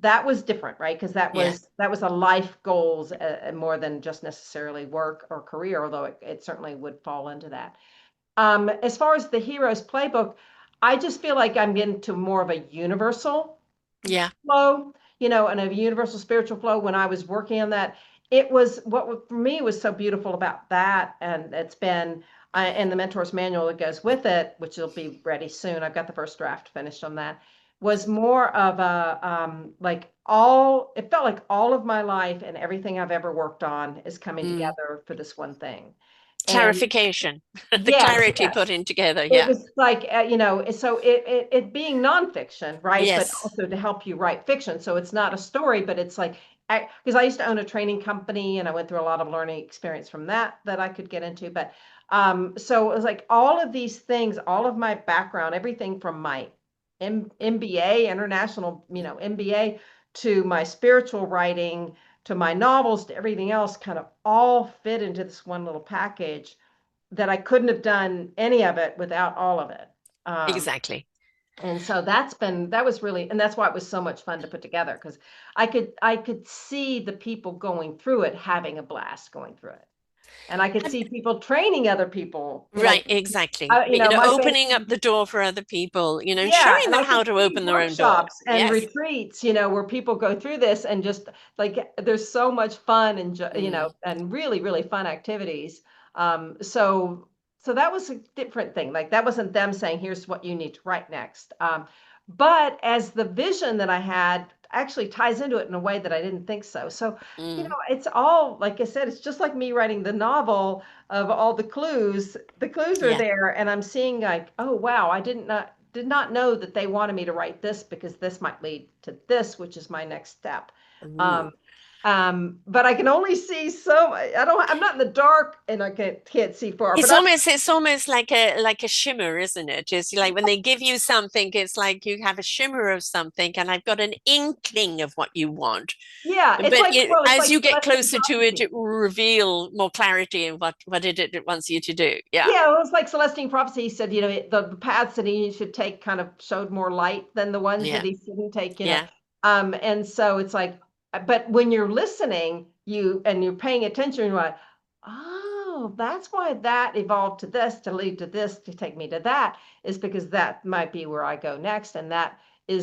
That was different, right? Because that yeah. was that was a life goals more than just necessarily work or career, although it certainly would fall into that. As far as the hero's playbook, I just feel like I'm getting to more of a universal Yeah. flow, and a universal spiritual flow. When I was working on that, it was for me was so beautiful about that, and it's been and the mentor's manual that goes with it, which will be ready soon. I've got the first draft finished on that. Was more of a like all it felt like all of my life and everything I've ever worked on is coming Mm. together for this one thing. And Clarification, the yes, clarity yes. put in together. It Yeah. was like, so it being nonfiction, right? But Yes. also to help you write fiction. So it's not a story, but it's like, because I used to own a training company and I went through a lot of learning experience from that I could get into. But so it was like all of these things, all of my background, everything from my MBA, international, MBA, to my spiritual writing, to my novels, to everything else kind of all fit into this one little package that I couldn't have done any of it without all of it. Um, Exactly. and so that was really, and that's why it was so much fun to put together because I could see the people going through it having a blast going through it, and I could And see people training other people. right, exactly. My favorite. Opening up the door for other people, Yeah, showing and them I how could to see open their own door. workshops and Yes. retreats, where people go through this and just like there's so much fun and Mm, and really really fun activities. So that was a different thing. Like that wasn't them saying, "Here's what you need to write next." But as the vision that I had actually ties into it in a way that I didn't think so. So mm, it's all like I said, it's just like me writing the novel of all the clues. The clues are yeah. there, and I'm seeing like, oh wow, I did not know that they wanted me to write this because this might lead to this, which is my next step. Ooh. Um, but I can only see so. I'm not in the dark, and I can't see far. But It's almost like a shimmer, isn't it? It's like when they give you something, it's like you have a shimmer of something, and I've got an inkling of what you want. yeah, it's But like well, it's as like you get celestine closer to it, prophecy. it will reveal more clarity in what it wants you to do. Yeah. Yeah, it was like Celestine Prophecy. He said, the paths that he should take kind of showed more light than the ones that Yeah. he shouldn't take. Yeah. And so it's like, but when you're listening, you're paying attention, you're like, oh, that's why that evolved to this, to lead to this, to take me to that, is because that might be where I go next. And that's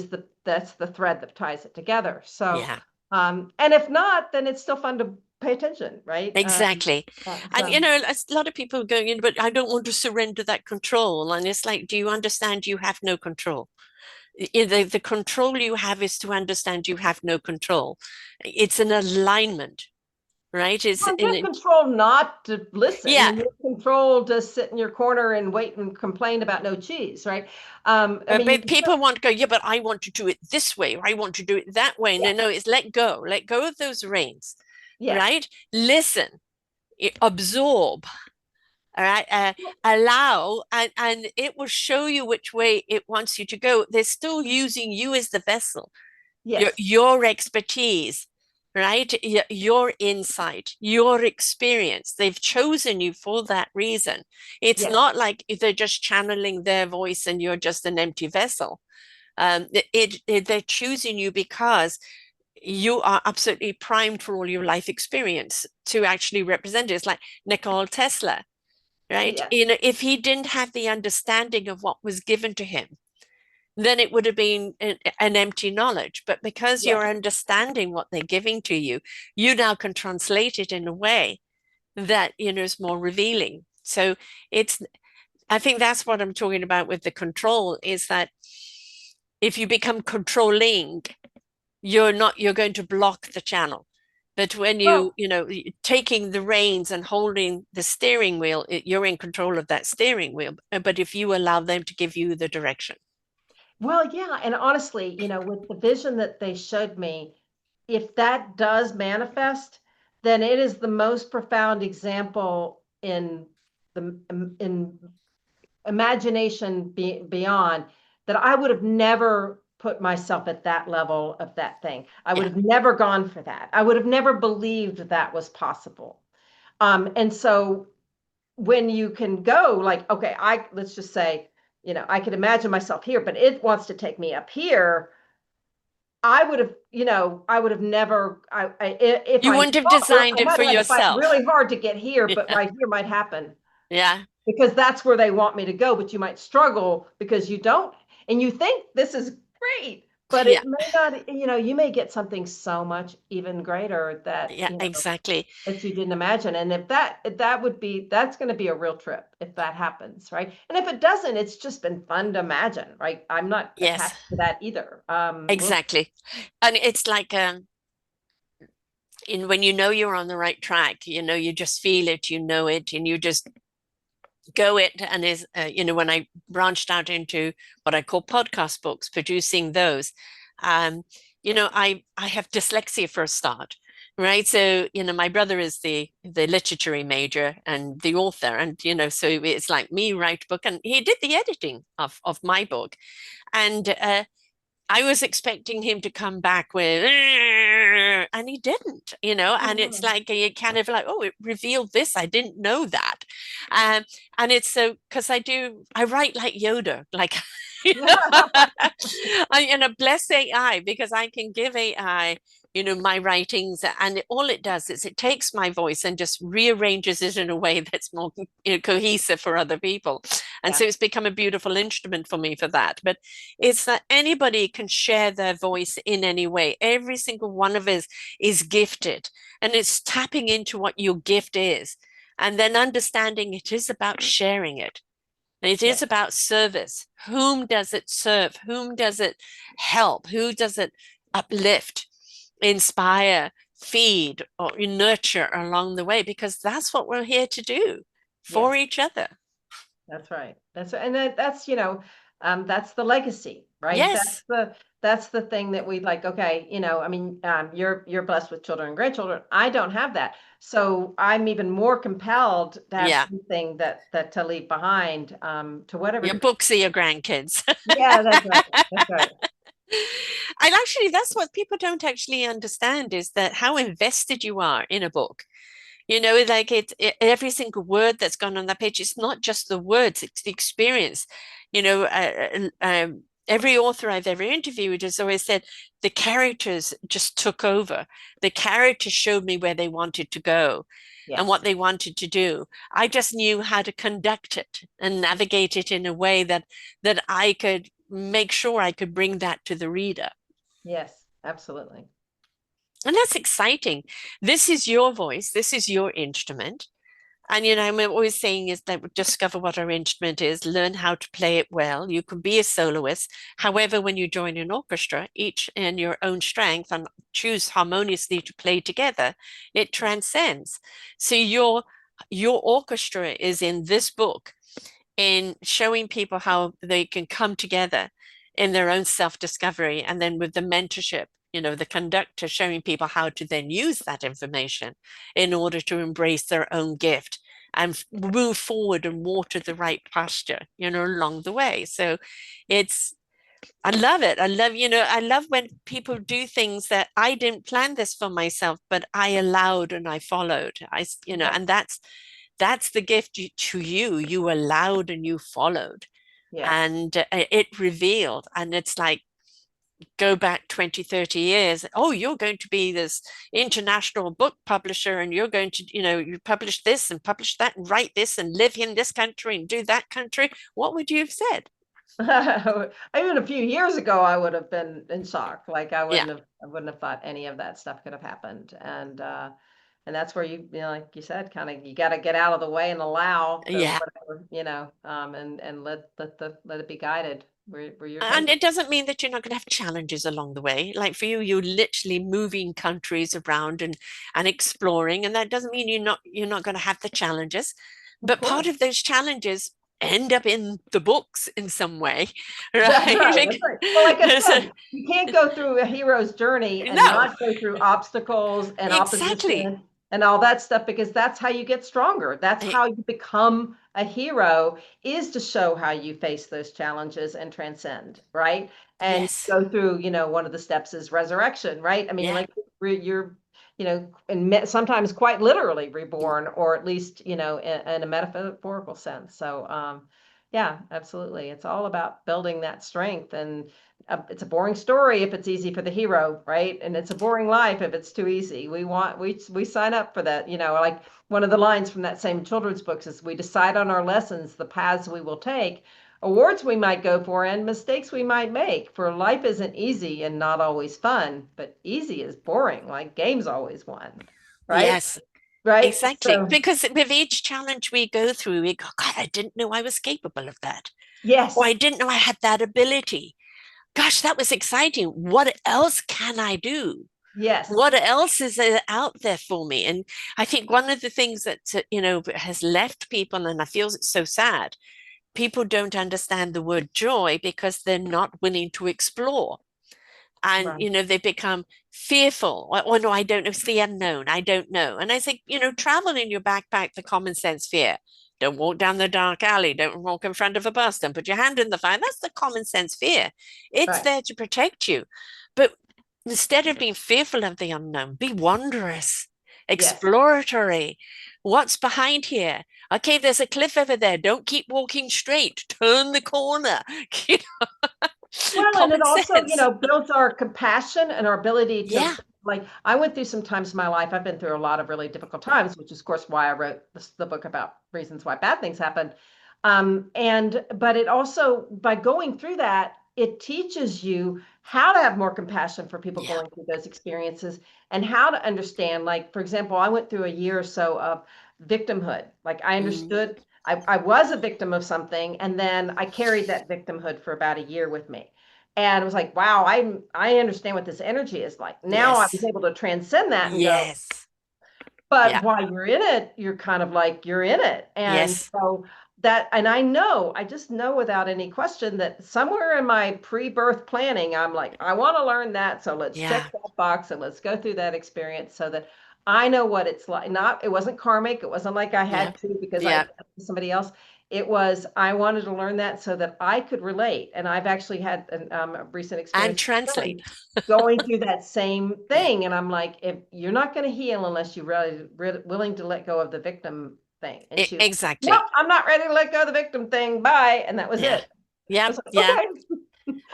the thread that ties it together. So, Yeah. and if not, then it's still fun to pay attention, right? Exactly. And So a lot of people going in, but I don't want to surrender that control. And it's like, do you understand you have no control? The control you have is to understand you have no control. It's an alignment, right? It's well, you in have it. control not to listen, Yeah. and you have control to sit in your corner and wait and complain about no cheese, right? I mean, you But can still, people want to go, yeah, but I want to do it this way, or I want to do it that way. No, yes, no, it's let go of those reins, yes, right? Listen, absorb, all right, allow, and it will show you which way it wants you to go. They're still using you as the vessel, Yes. your expertise, right? Your insight, your experience. They've chosen you for that reason. It's Yes. not like they're just channeling their voice and you're just an empty vessel. They're choosing you because you are absolutely primed for all your life experience to actually represent it. It's like Nikola Tesla, right? Yes. You know, if he didn't have the understanding of what was given to him, then it would have been an empty knowledge. But because Yes. you're understanding what they're giving to you now can translate it in a way that, you know, is more revealing. So it's, I think that's what I'm talking about with the control, is that if you become controlling, you're going to block the channel. But when Well, you know, taking the reins and holding the steering wheel, you're in control of that steering wheel. But if you allow them to give you the direction. well, yeah. And honestly, with the vision that they showed me, if that does manifest, then it is the most profound example in imagination beyond that. I would have never put myself at that level of that thing. I would Yeah. have never gone for that. I would have never believed that was possible. And so when you can go like, okay, let's just say, I could imagine myself here, but it wants to take me up here. I would have never, if You I wouldn't have thought, designed I it might for have had to fight yourself. really hard to get here, but Yeah. right here might happen Yeah. because that's where they want me to go. But you might struggle because you don't, and you think this is great, but Yeah. it may not, you may get something so much even greater that, Yeah, exactly. that you didn't imagine. And that's going to be a real trip if that happens, right? And if it doesn't, it's just been fun to imagine, right? I'm not Yes, attached to that either. We'll exactly. And it's like in when you know you're on the right track, you know, you just feel it, you know it, and you just go it. And is you know, when I branched out into what I call podcast books, producing those, um, you know, I have dyslexia for a start, right? So, you know, my brother is the literary major and the author, and you know, so it's like me write book, and he did the editing of my book, and I was expecting him to come back with, and he didn't, you know, and it's Mhm. like you kind of like, oh, it revealed this. I didn't know that. Um, and it's so because I write like Yoda, like, you know, you know, bless AI because I can give AI, you know, my writings, and all it does is it takes my voice and just rearranges it in a way that's more, you know, cohesive for other people. And Yeah. so it's become a beautiful instrument for me for that. But it's that anybody can share their voice in any way. Every single one of us is gifted, and it's tapping into what your gift is, and then understanding it is about sharing it. It Yeah. is about service. Whom does it serve? Whom does it help? Who does it uplift, inspire, feed, or nurture along the way? Because that's what we're here to do for Yes. each other. That's right. And that's, that's the legacy, right? Yes. That's the thing that we like. Okay, I mean, you're blessed with children and grandchildren. I don't have that, so I'm even more compelled to have Yeah. something that to leave behind, to whatever Your degree. books are your grandkids. Yeah, that's right. That's right. And actually, that's what people don't actually understand is that how invested you are in a book. You know, like every single word that's gone on that page, it's not just the words, it's the experience. You know, every author I've ever interviewed has always said the characters just took over. The characters showed me where they wanted to go and what Yes. they wanted to do. I just knew how to conduct it and navigate it in a way that I could make sure I could bring that to the reader. Yes. Absolutely. And that's exciting. This is your voice, this is your instrument. And you know, I'm always saying is that we discover what our instrument is, learn how to play it well. You can be a soloist. However, when you join an orchestra, each in your own strength and choose harmoniously to play together, it Yeah. transcends. So your orchestra is in this book in showing people how they can come together in their own self-discovery and then with the mentorship the conductor showing people how to then use that information in order to embrace their own gift and move forward and water the right pasture, along the way. So it's, I love it. I love when people do things that I didn't plan this for myself, but I allowed and I followed. Yes. And that's the gift to you. You allowed and you followed, Yes. and it revealed. And it's like, go back 20, 30 years. Oh, you're going to be this international book publisher, and you're going to, you publish this and publish that and write this and live in this country and do that country. What would you have said? Even a few years ago, I would have been in shock. Like Yeah. I wouldn't have thought any of that stuff could have happened. And that's where like you said, kind of you got to get out of the way and allow the Yeah. whatever, and let it be guided where you're And taking. it doesn't mean that you're not going to have challenges along the way. Like for you, you're literally moving countries around and exploring, and that doesn't mean you're not going to have the challenges. Of But part course. of those challenges end up in the books in some way, That's right. right? That's right. Well, like I So, said, you can't go through a hero's journey and no, not go through obstacles and exactly. opposition and all that stuff because that's how you get stronger. That's Eh, how you become a hero is to show how you face those challenges and transcend, right? And Yes. go through, one of the steps is resurrection, right? I mean, Yeah. like you're, and sometimes quite literally reborn, or at least, in a metaphorical sense. So, yeah, absolutely. It's all about building that strength. And it's a boring story if it's easy for the hero, right? And it's a boring life if it's too easy. We sign up for that. Like one of the lines from that same children's books is we decide on our lessons, the paths we will take, awards we might go for, and mistakes we might make. For life isn't easy and not always fun, but easy is boring, like games always won, right? Yes. Right. Exactly. So, Because with each challenge we go through, we go, God, I didn't know I was capable of that. Or I yes, didn't know I had that ability. Gosh, that was exciting. What else can I do? yes, What else is out there for me? And I think one of the things that, has left people, and I feel it's so sad, people don't understand the word joy because they're not willing to explore. And, right, they become fearful. Or no, I don't know. It's the unknown. I don't know. And I think, travel in your backpack, the common sense fear. Don't walk down the dark alley. Don't walk in front of a bus. Don't put your hand in the fire. That's the common sense fear. It's right. there to protect you. But instead of being fearful of the unknown, be wondrous, Yes. exploratory. What's behind here? Okay, there's a cliff over there. Don't keep walking straight. Turn the corner. You Well, and it Common also, sense. builds our compassion and our ability to, Yeah. like, I went through some times in my life, I've been through a lot of really difficult times, which is, of course, why I wrote the book about reasons why bad things happen. But it also, by going through that, it teaches you how to have more compassion for people Yeah. going through those experiences and how to understand. Like, for example, I went through a year or so of victimhood. Like, I Mm. understood I was a victim of something, and then I carried that victimhood for about a year with me. And it was like, wow, I understand what this energy is like. Now I was Yes. able to transcend that and go, Yes. but Yeah. while you're in it, you're kind of like you're in it. And Yes. so and I just know without any question that somewhere in my pre-birth planning, I'm like, I want to learn that. So let's check Yeah. that box and let's go through that experience so that I know what it's like. It wasn't karmic. It wasn't like I Yeah. had to because Yeah. I somebody else. It was, I wanted to learn that so that I could relate. And I've actually had a recent And experience with a friend translate. going through that same Yeah. thing. And I'm like, if you're not going to heal unless you're really willing to let go of the victim thing. And she was, nope, Exactly. I'm not ready to let go of the victim thing. Bye. And that was Yeah. it. I Yeah. was like, Yeah. okay.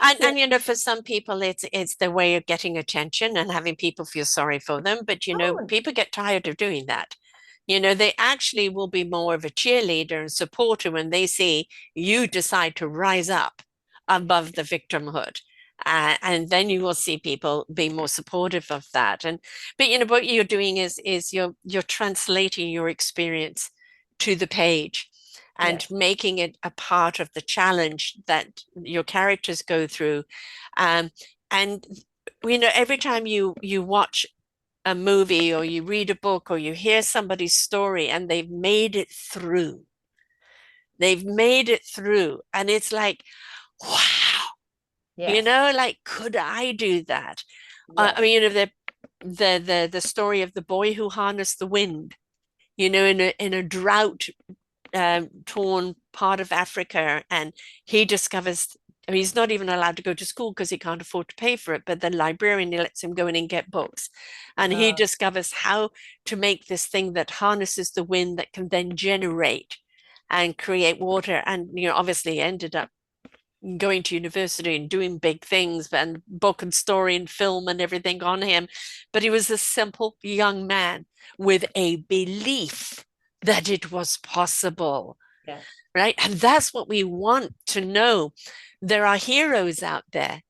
And, Yeah. and for some people, it's their way of getting attention and having people feel sorry for them. But Totally. people get tired of doing that. They actually will be more of a cheerleader and supporter when they see you decide to rise up above the victimhood. And then you will see people be more supportive of that. But what you're doing is you're translating your experience to the page and Yes. making it a part of the challenge that your characters go through. Um, and every time you watch a movie or you read a book or you hear somebody's story and they've made it through, and it's like, wow, Yes. like, could I do that? I Yes. mean, the story of the boy who harnessed the wind, in a drought torn part of Africa, and he discovers. I mean, he's not even allowed to go to school because he can't afford to pay for it. But the librarian lets him go in and get books, and he Uh, discovers how to make this thing that harnesses the wind that can then generate and create water. And obviously ended up going to university and doing big things and book and story and film and everything on him. But he was a simple young man with a belief that it was possible, yeah. right? And that's what we want to know. There are heroes out there,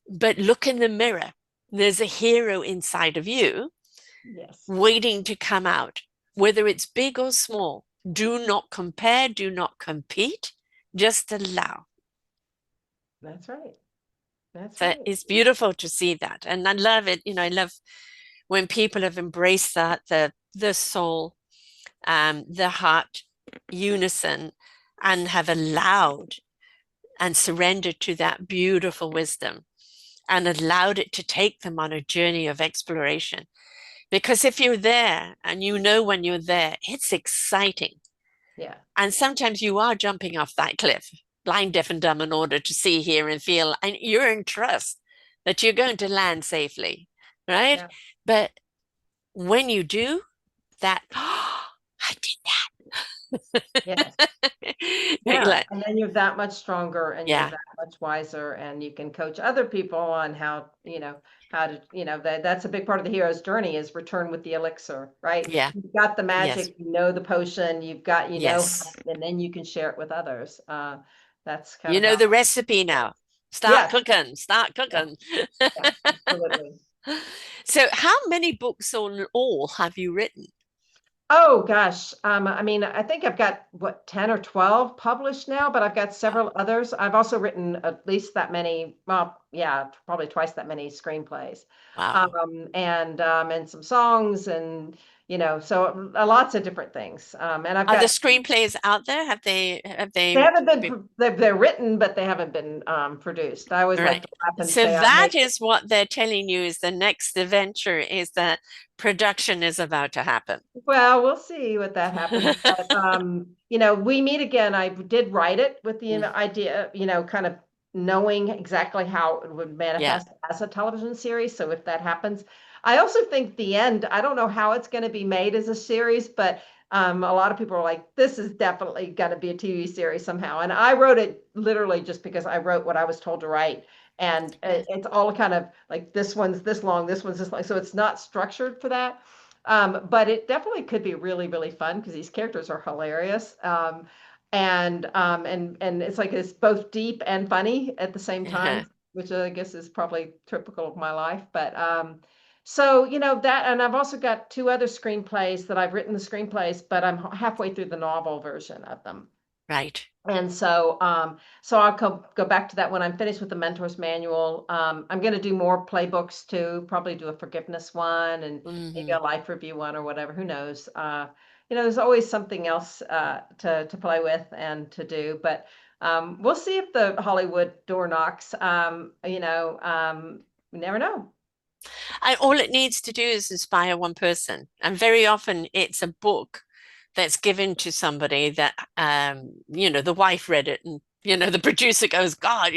but look in the mirror. There's a hero inside of you Yes. waiting to come out, whether it's big or small. Do not compare, do not compete, just allow. That's right. That's So right. it's beautiful to see that. And I love it. I love when people have embraced that, the soul, the heart unison, and have allowed and surrendered to that beautiful wisdom and allowed it to take them on a journey of exploration. Because if you're there and when you're there, it's exciting. Yeah. And sometimes you are jumping off that cliff, blind, deaf, and dumb, in order to see, hear, and feel. And you're in trust that you're going to land safely, right? Yeah. But when you do that, oh, I Yes. did that. Yeah. Like, And then you're that much stronger and you're yeah, that much wiser and you can coach other people on how, how to, that's a big part of the hero's journey is return with the elixir, right? yeah, You've got the yes, magic, the potion, you've got, yes. and then you can share it with others. That's kind You of know how, the recipe now. Start yes. cooking, start Yeah. cooking. Yeah. Absolutely. So, how many books on all have you written? Oh gosh. I mean, I think I've got what 10 or 12 published now, but I've got Wow. several others. I've also written at least that many, well, yeah, probably twice that many screenplays. Wow. And some songs and so lots of different things. And I've Are the got screenplays out there? Have they they haven't been been, they're written, but they haven't been produced. I always like right? to laugh and So say I that make is what they're telling you is the next adventure is that production is about to happen. Well, we'll see what that happens. But We Meet Again, I did write it with the Mm, idea, kind of knowing exactly how it would yeah. manifest as a television series. So if that happens, I also think the end, I don't know how it's going to be made as a series, but a lot of people are like, this is definitely going to be a TV series somehow. And I wrote it literally just because I wrote what I was told to write. And Yeah. it's all kind of like this one's this long, this one's this long. So it's not structured for that. But it definitely could be really, really fun because these characters are hilarious. And it's like it's both deep and funny at the same time, Uh-huh. which I guess is probably typical of my life. But that, and I've also got two other screenplays that I've written the screenplays, but I'm halfway through the novel version of them. Right. And so I'll go back to that when I'm finished with the mentor's manual. I'm going to do more playbooks too, probably do a forgiveness one and maybe Hmm. a life review one or whatever. Who knows? There's always something else to play with and to do. But we'll see if the Hollywood door knocks. You never know. And all it needs to do is inspire one person. And very often it's a book that's given to somebody that, the wife read it and, the producer goes, God,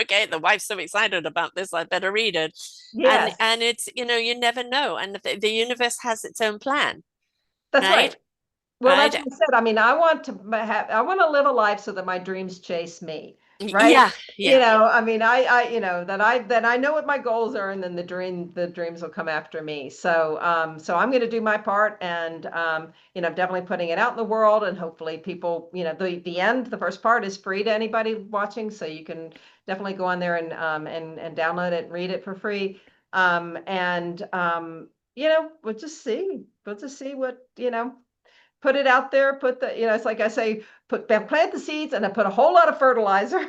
okay, the wife's so excited about this, I better read it. And, Yes, and it's, you never know. And the universe has its own plan, that's right? right. Well, that's Right. what I said. I mean, I want to live a life so that my dreams chase me, right? Yeah. Yeah. I mean, that I know what my goals are, and then the dreams will come after me. So I'm going to do my part, and I'm definitely putting it out in the world, and hopefully people, the first part is free to anybody watching, so you can definitely go on there and download it and read it for free. And we'll just see what put it out there, it's like I say, plant the seeds and I put a whole lot of fertilizer.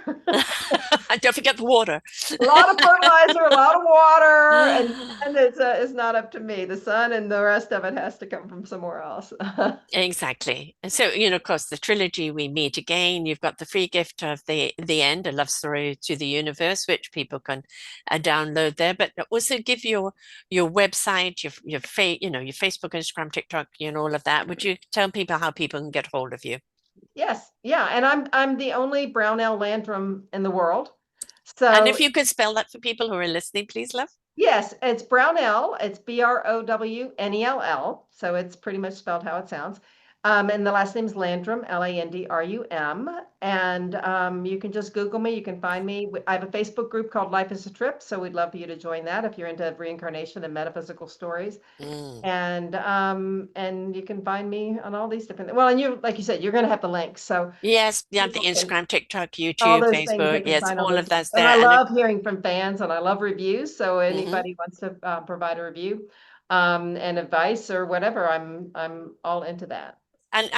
Don't forget the water. A lot of fertilizer, a lot of water, and it's not up to me. The sun and the rest of it has to come from somewhere else. Exactly. And so, of course, the trilogy We Meet Again, you've got the free gift of the end, A Love Story to the Universe, which people can download there, but also give your website, your Facebook, Instagram, TikTok, all of that. Would you tell people how people can get hold of you? Yes, yeah, and I'm the only Brownell Landrum in the world. And So if you could spell that for people who are listening, please, love. yes, it's Brownell. It's Brownell. So it's pretty much spelled how it sounds. And the last name's Landrum, Landrum. And you can just Google me. You can find me. I have a Facebook group called Life is a Trip. So we'd love for you to join that if you're into reincarnation and metaphysical stories. Mm. And you can find me on all these different, well, and you, like you said, you're going to have the links. So Yes, yeah, the people can, Instagram, TikTok, all YouTube, those things, they Facebook. can Yes, find all all those of things. that's And there. I And love hearing from fans and I love reviews. So mhm. anybody wants to provide a review and advice or whatever, I'm all into that. And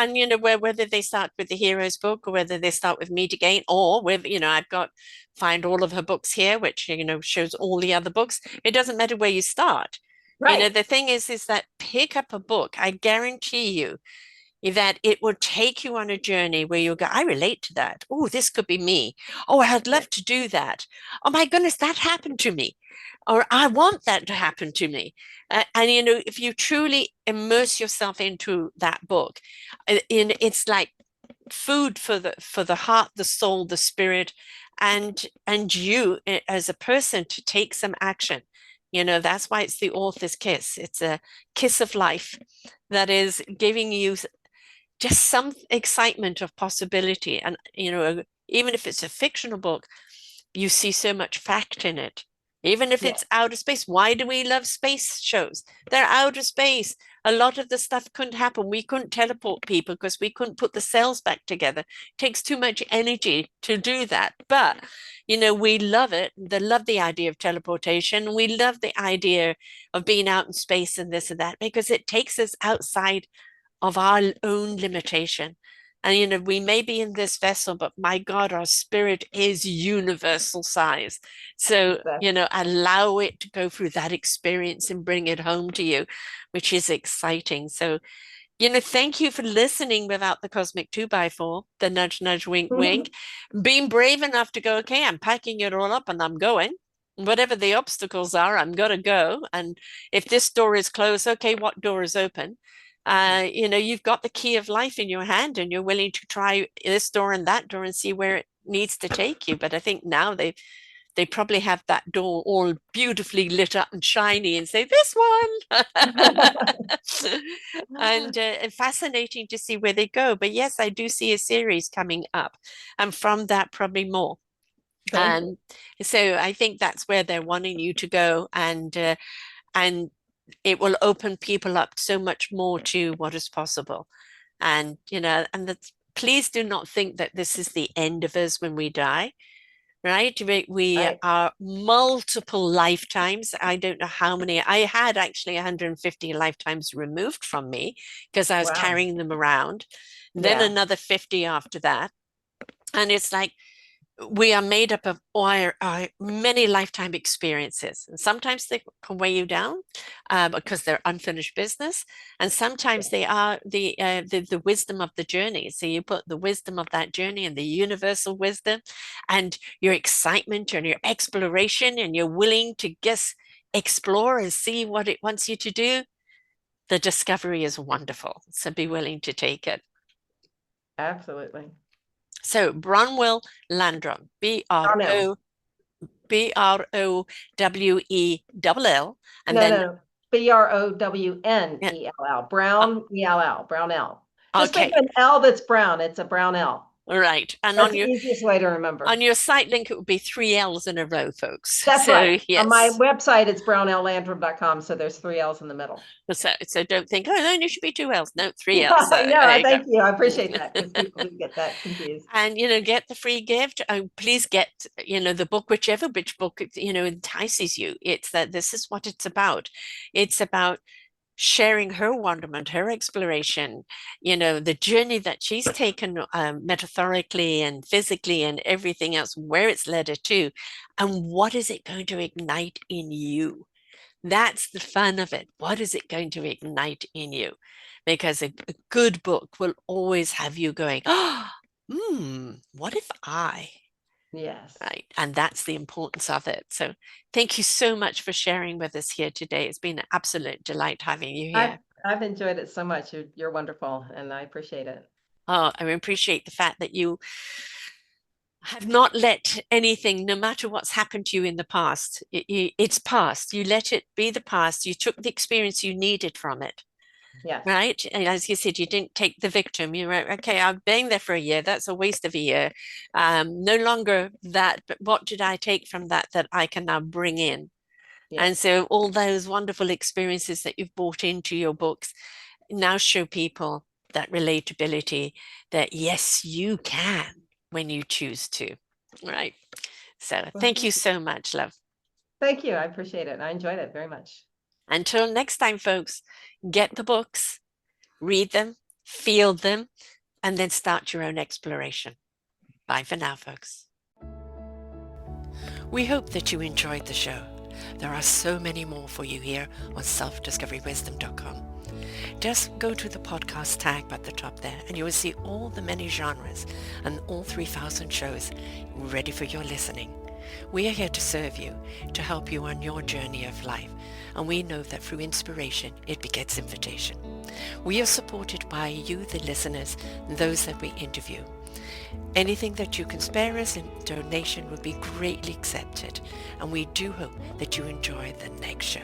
whether they start with the hero's book or whether they start with Meet Again or with I've got find all of her books here, which shows all the other books. It doesn't matter where you start. Right. The thing is that pick up a book. I guarantee you that it will take you on a journey where you'll go, I relate to that. Oh, this could be me. Oh, I'd Yeah. love to do that. Oh my goodness, that happened to me. Or I want that to happen to me. And if you truly immerse yourself into that book, it's like food for the heart, the soul, the spirit, and you as a person to take some action. That's why it's the author's kiss. It's a kiss of life that is giving you just some excitement of possibility. And, even if it's a fictional book, you see so much fact in it. Even if Yeah. it's outer space, why do we love space shows? They're outer space. A lot of the stuff couldn't happen. We couldn't teleport people because we couldn't put the cells back together. It takes too much energy to do that. But, we love it. They love the idea of teleportation. We love the idea of being out in space and this and that because it takes us outside of our own limitation. And, we may be in this vessel, but my God, our spirit is universal size. So, Exactly. allow it to go through that experience and bring it home to you, which is exciting. So, thank you for listening without the cosmic two by four, the nudge, nudge, wink, wink, being brave enough to go, okay, I'm packing it all up and I'm going. Whatever the obstacles are, I'm going to go. And if this door is closed, okay, what door is open? You've got the key of life in your hand and you're willing to try this door and that door and see where it needs to take you. But I think now they probably have that door all beautifully lit up and shiny and say, this one. And fascinating to see where they go. But yes, I do see a series coming up. And from that, probably more. Thank you. And so I think that's where they're wanting you to go. And it will open people up so much more to what is possible. And that's, please do not think that this is the end of us when we die, right? We Right. are multiple lifetimes. I don't know how many. I had actually 150 lifetimes removed from me because I was Wow. carrying them around. Then Yeah. another 50 after that. And it's like we are made up of our many lifetime experiences. And sometimes they can weigh you down because they're unfinished business. And sometimes they are the wisdom of the journey. So you put the wisdom of that journey and the universal wisdom and your excitement and your exploration, and you're willing to just explore and see what it wants you to do. The discovery is wonderful. So be willing to take it. Absolutely. So Brownell Landrum, B R Brownell. O Browell, and No, then no. Brownell. uh, Brown, ELL. Brownell. Just think okay, of an L that's brown. It's a Brownell. right. And That's the easiest way to on remember. your site link, it would be three L's in a row, folks. That's right. So On my yes. website, it's brownelllandrum.com. So there's three L's in the middle. So don't think, oh, no, there should be two L's. No, three L's. So No, there you thank you. I go. appreciate that because people do get that confused. And get the free gift. Please get the book, which book entices you. It's that this is what it's about. It's about sharing her wonderment, her exploration, the journey that she's taken, metaphorically and physically and everything else, where it's led her to, and what is it going to ignite in you? That's the fun of it. What is it going to ignite in you? Because a good book will always have you going, oh, what if I? Yes. Right. And that's the importance of it. So thank you so much for sharing with us here today. It's been an absolute delight having you I've here. I've enjoyed it so much. You're wonderful, and I appreciate it. Oh, I appreciate the fact that you have not let anything, no matter what's happened to you in the past, it's past. You let it be the past. You took the experience you needed from it. Yes. Right. And as you said, you didn't take the victim. You were, okay, I've been there for a year. That's a waste of a year. No longer that, but what did I take from that that I can now bring in? And Yes. so all those wonderful experiences that you've brought into your books now show people that relatability, that yes, you can when you choose to. Right. So Well, thank you thank you. so much, love. Thank you. I appreciate it. I enjoyed it very much. Until next time, folks, get the books, read them, feel them, and then start your own exploration. Bye for now, folks. We hope that you enjoyed the show. There are so many more for you here on selfdiscoverywisdom.com. Just go to the podcast tag at the top there and you will see all the many genres and all 3,000 shows ready for your listening. We are here to serve you, to help you on your journey of life, and we know that through inspiration it begets invitation. We are supported by you, the listeners, and those that we interview. Anything that you can spare us in donation would be greatly accepted, and we do hope that you enjoy the next show.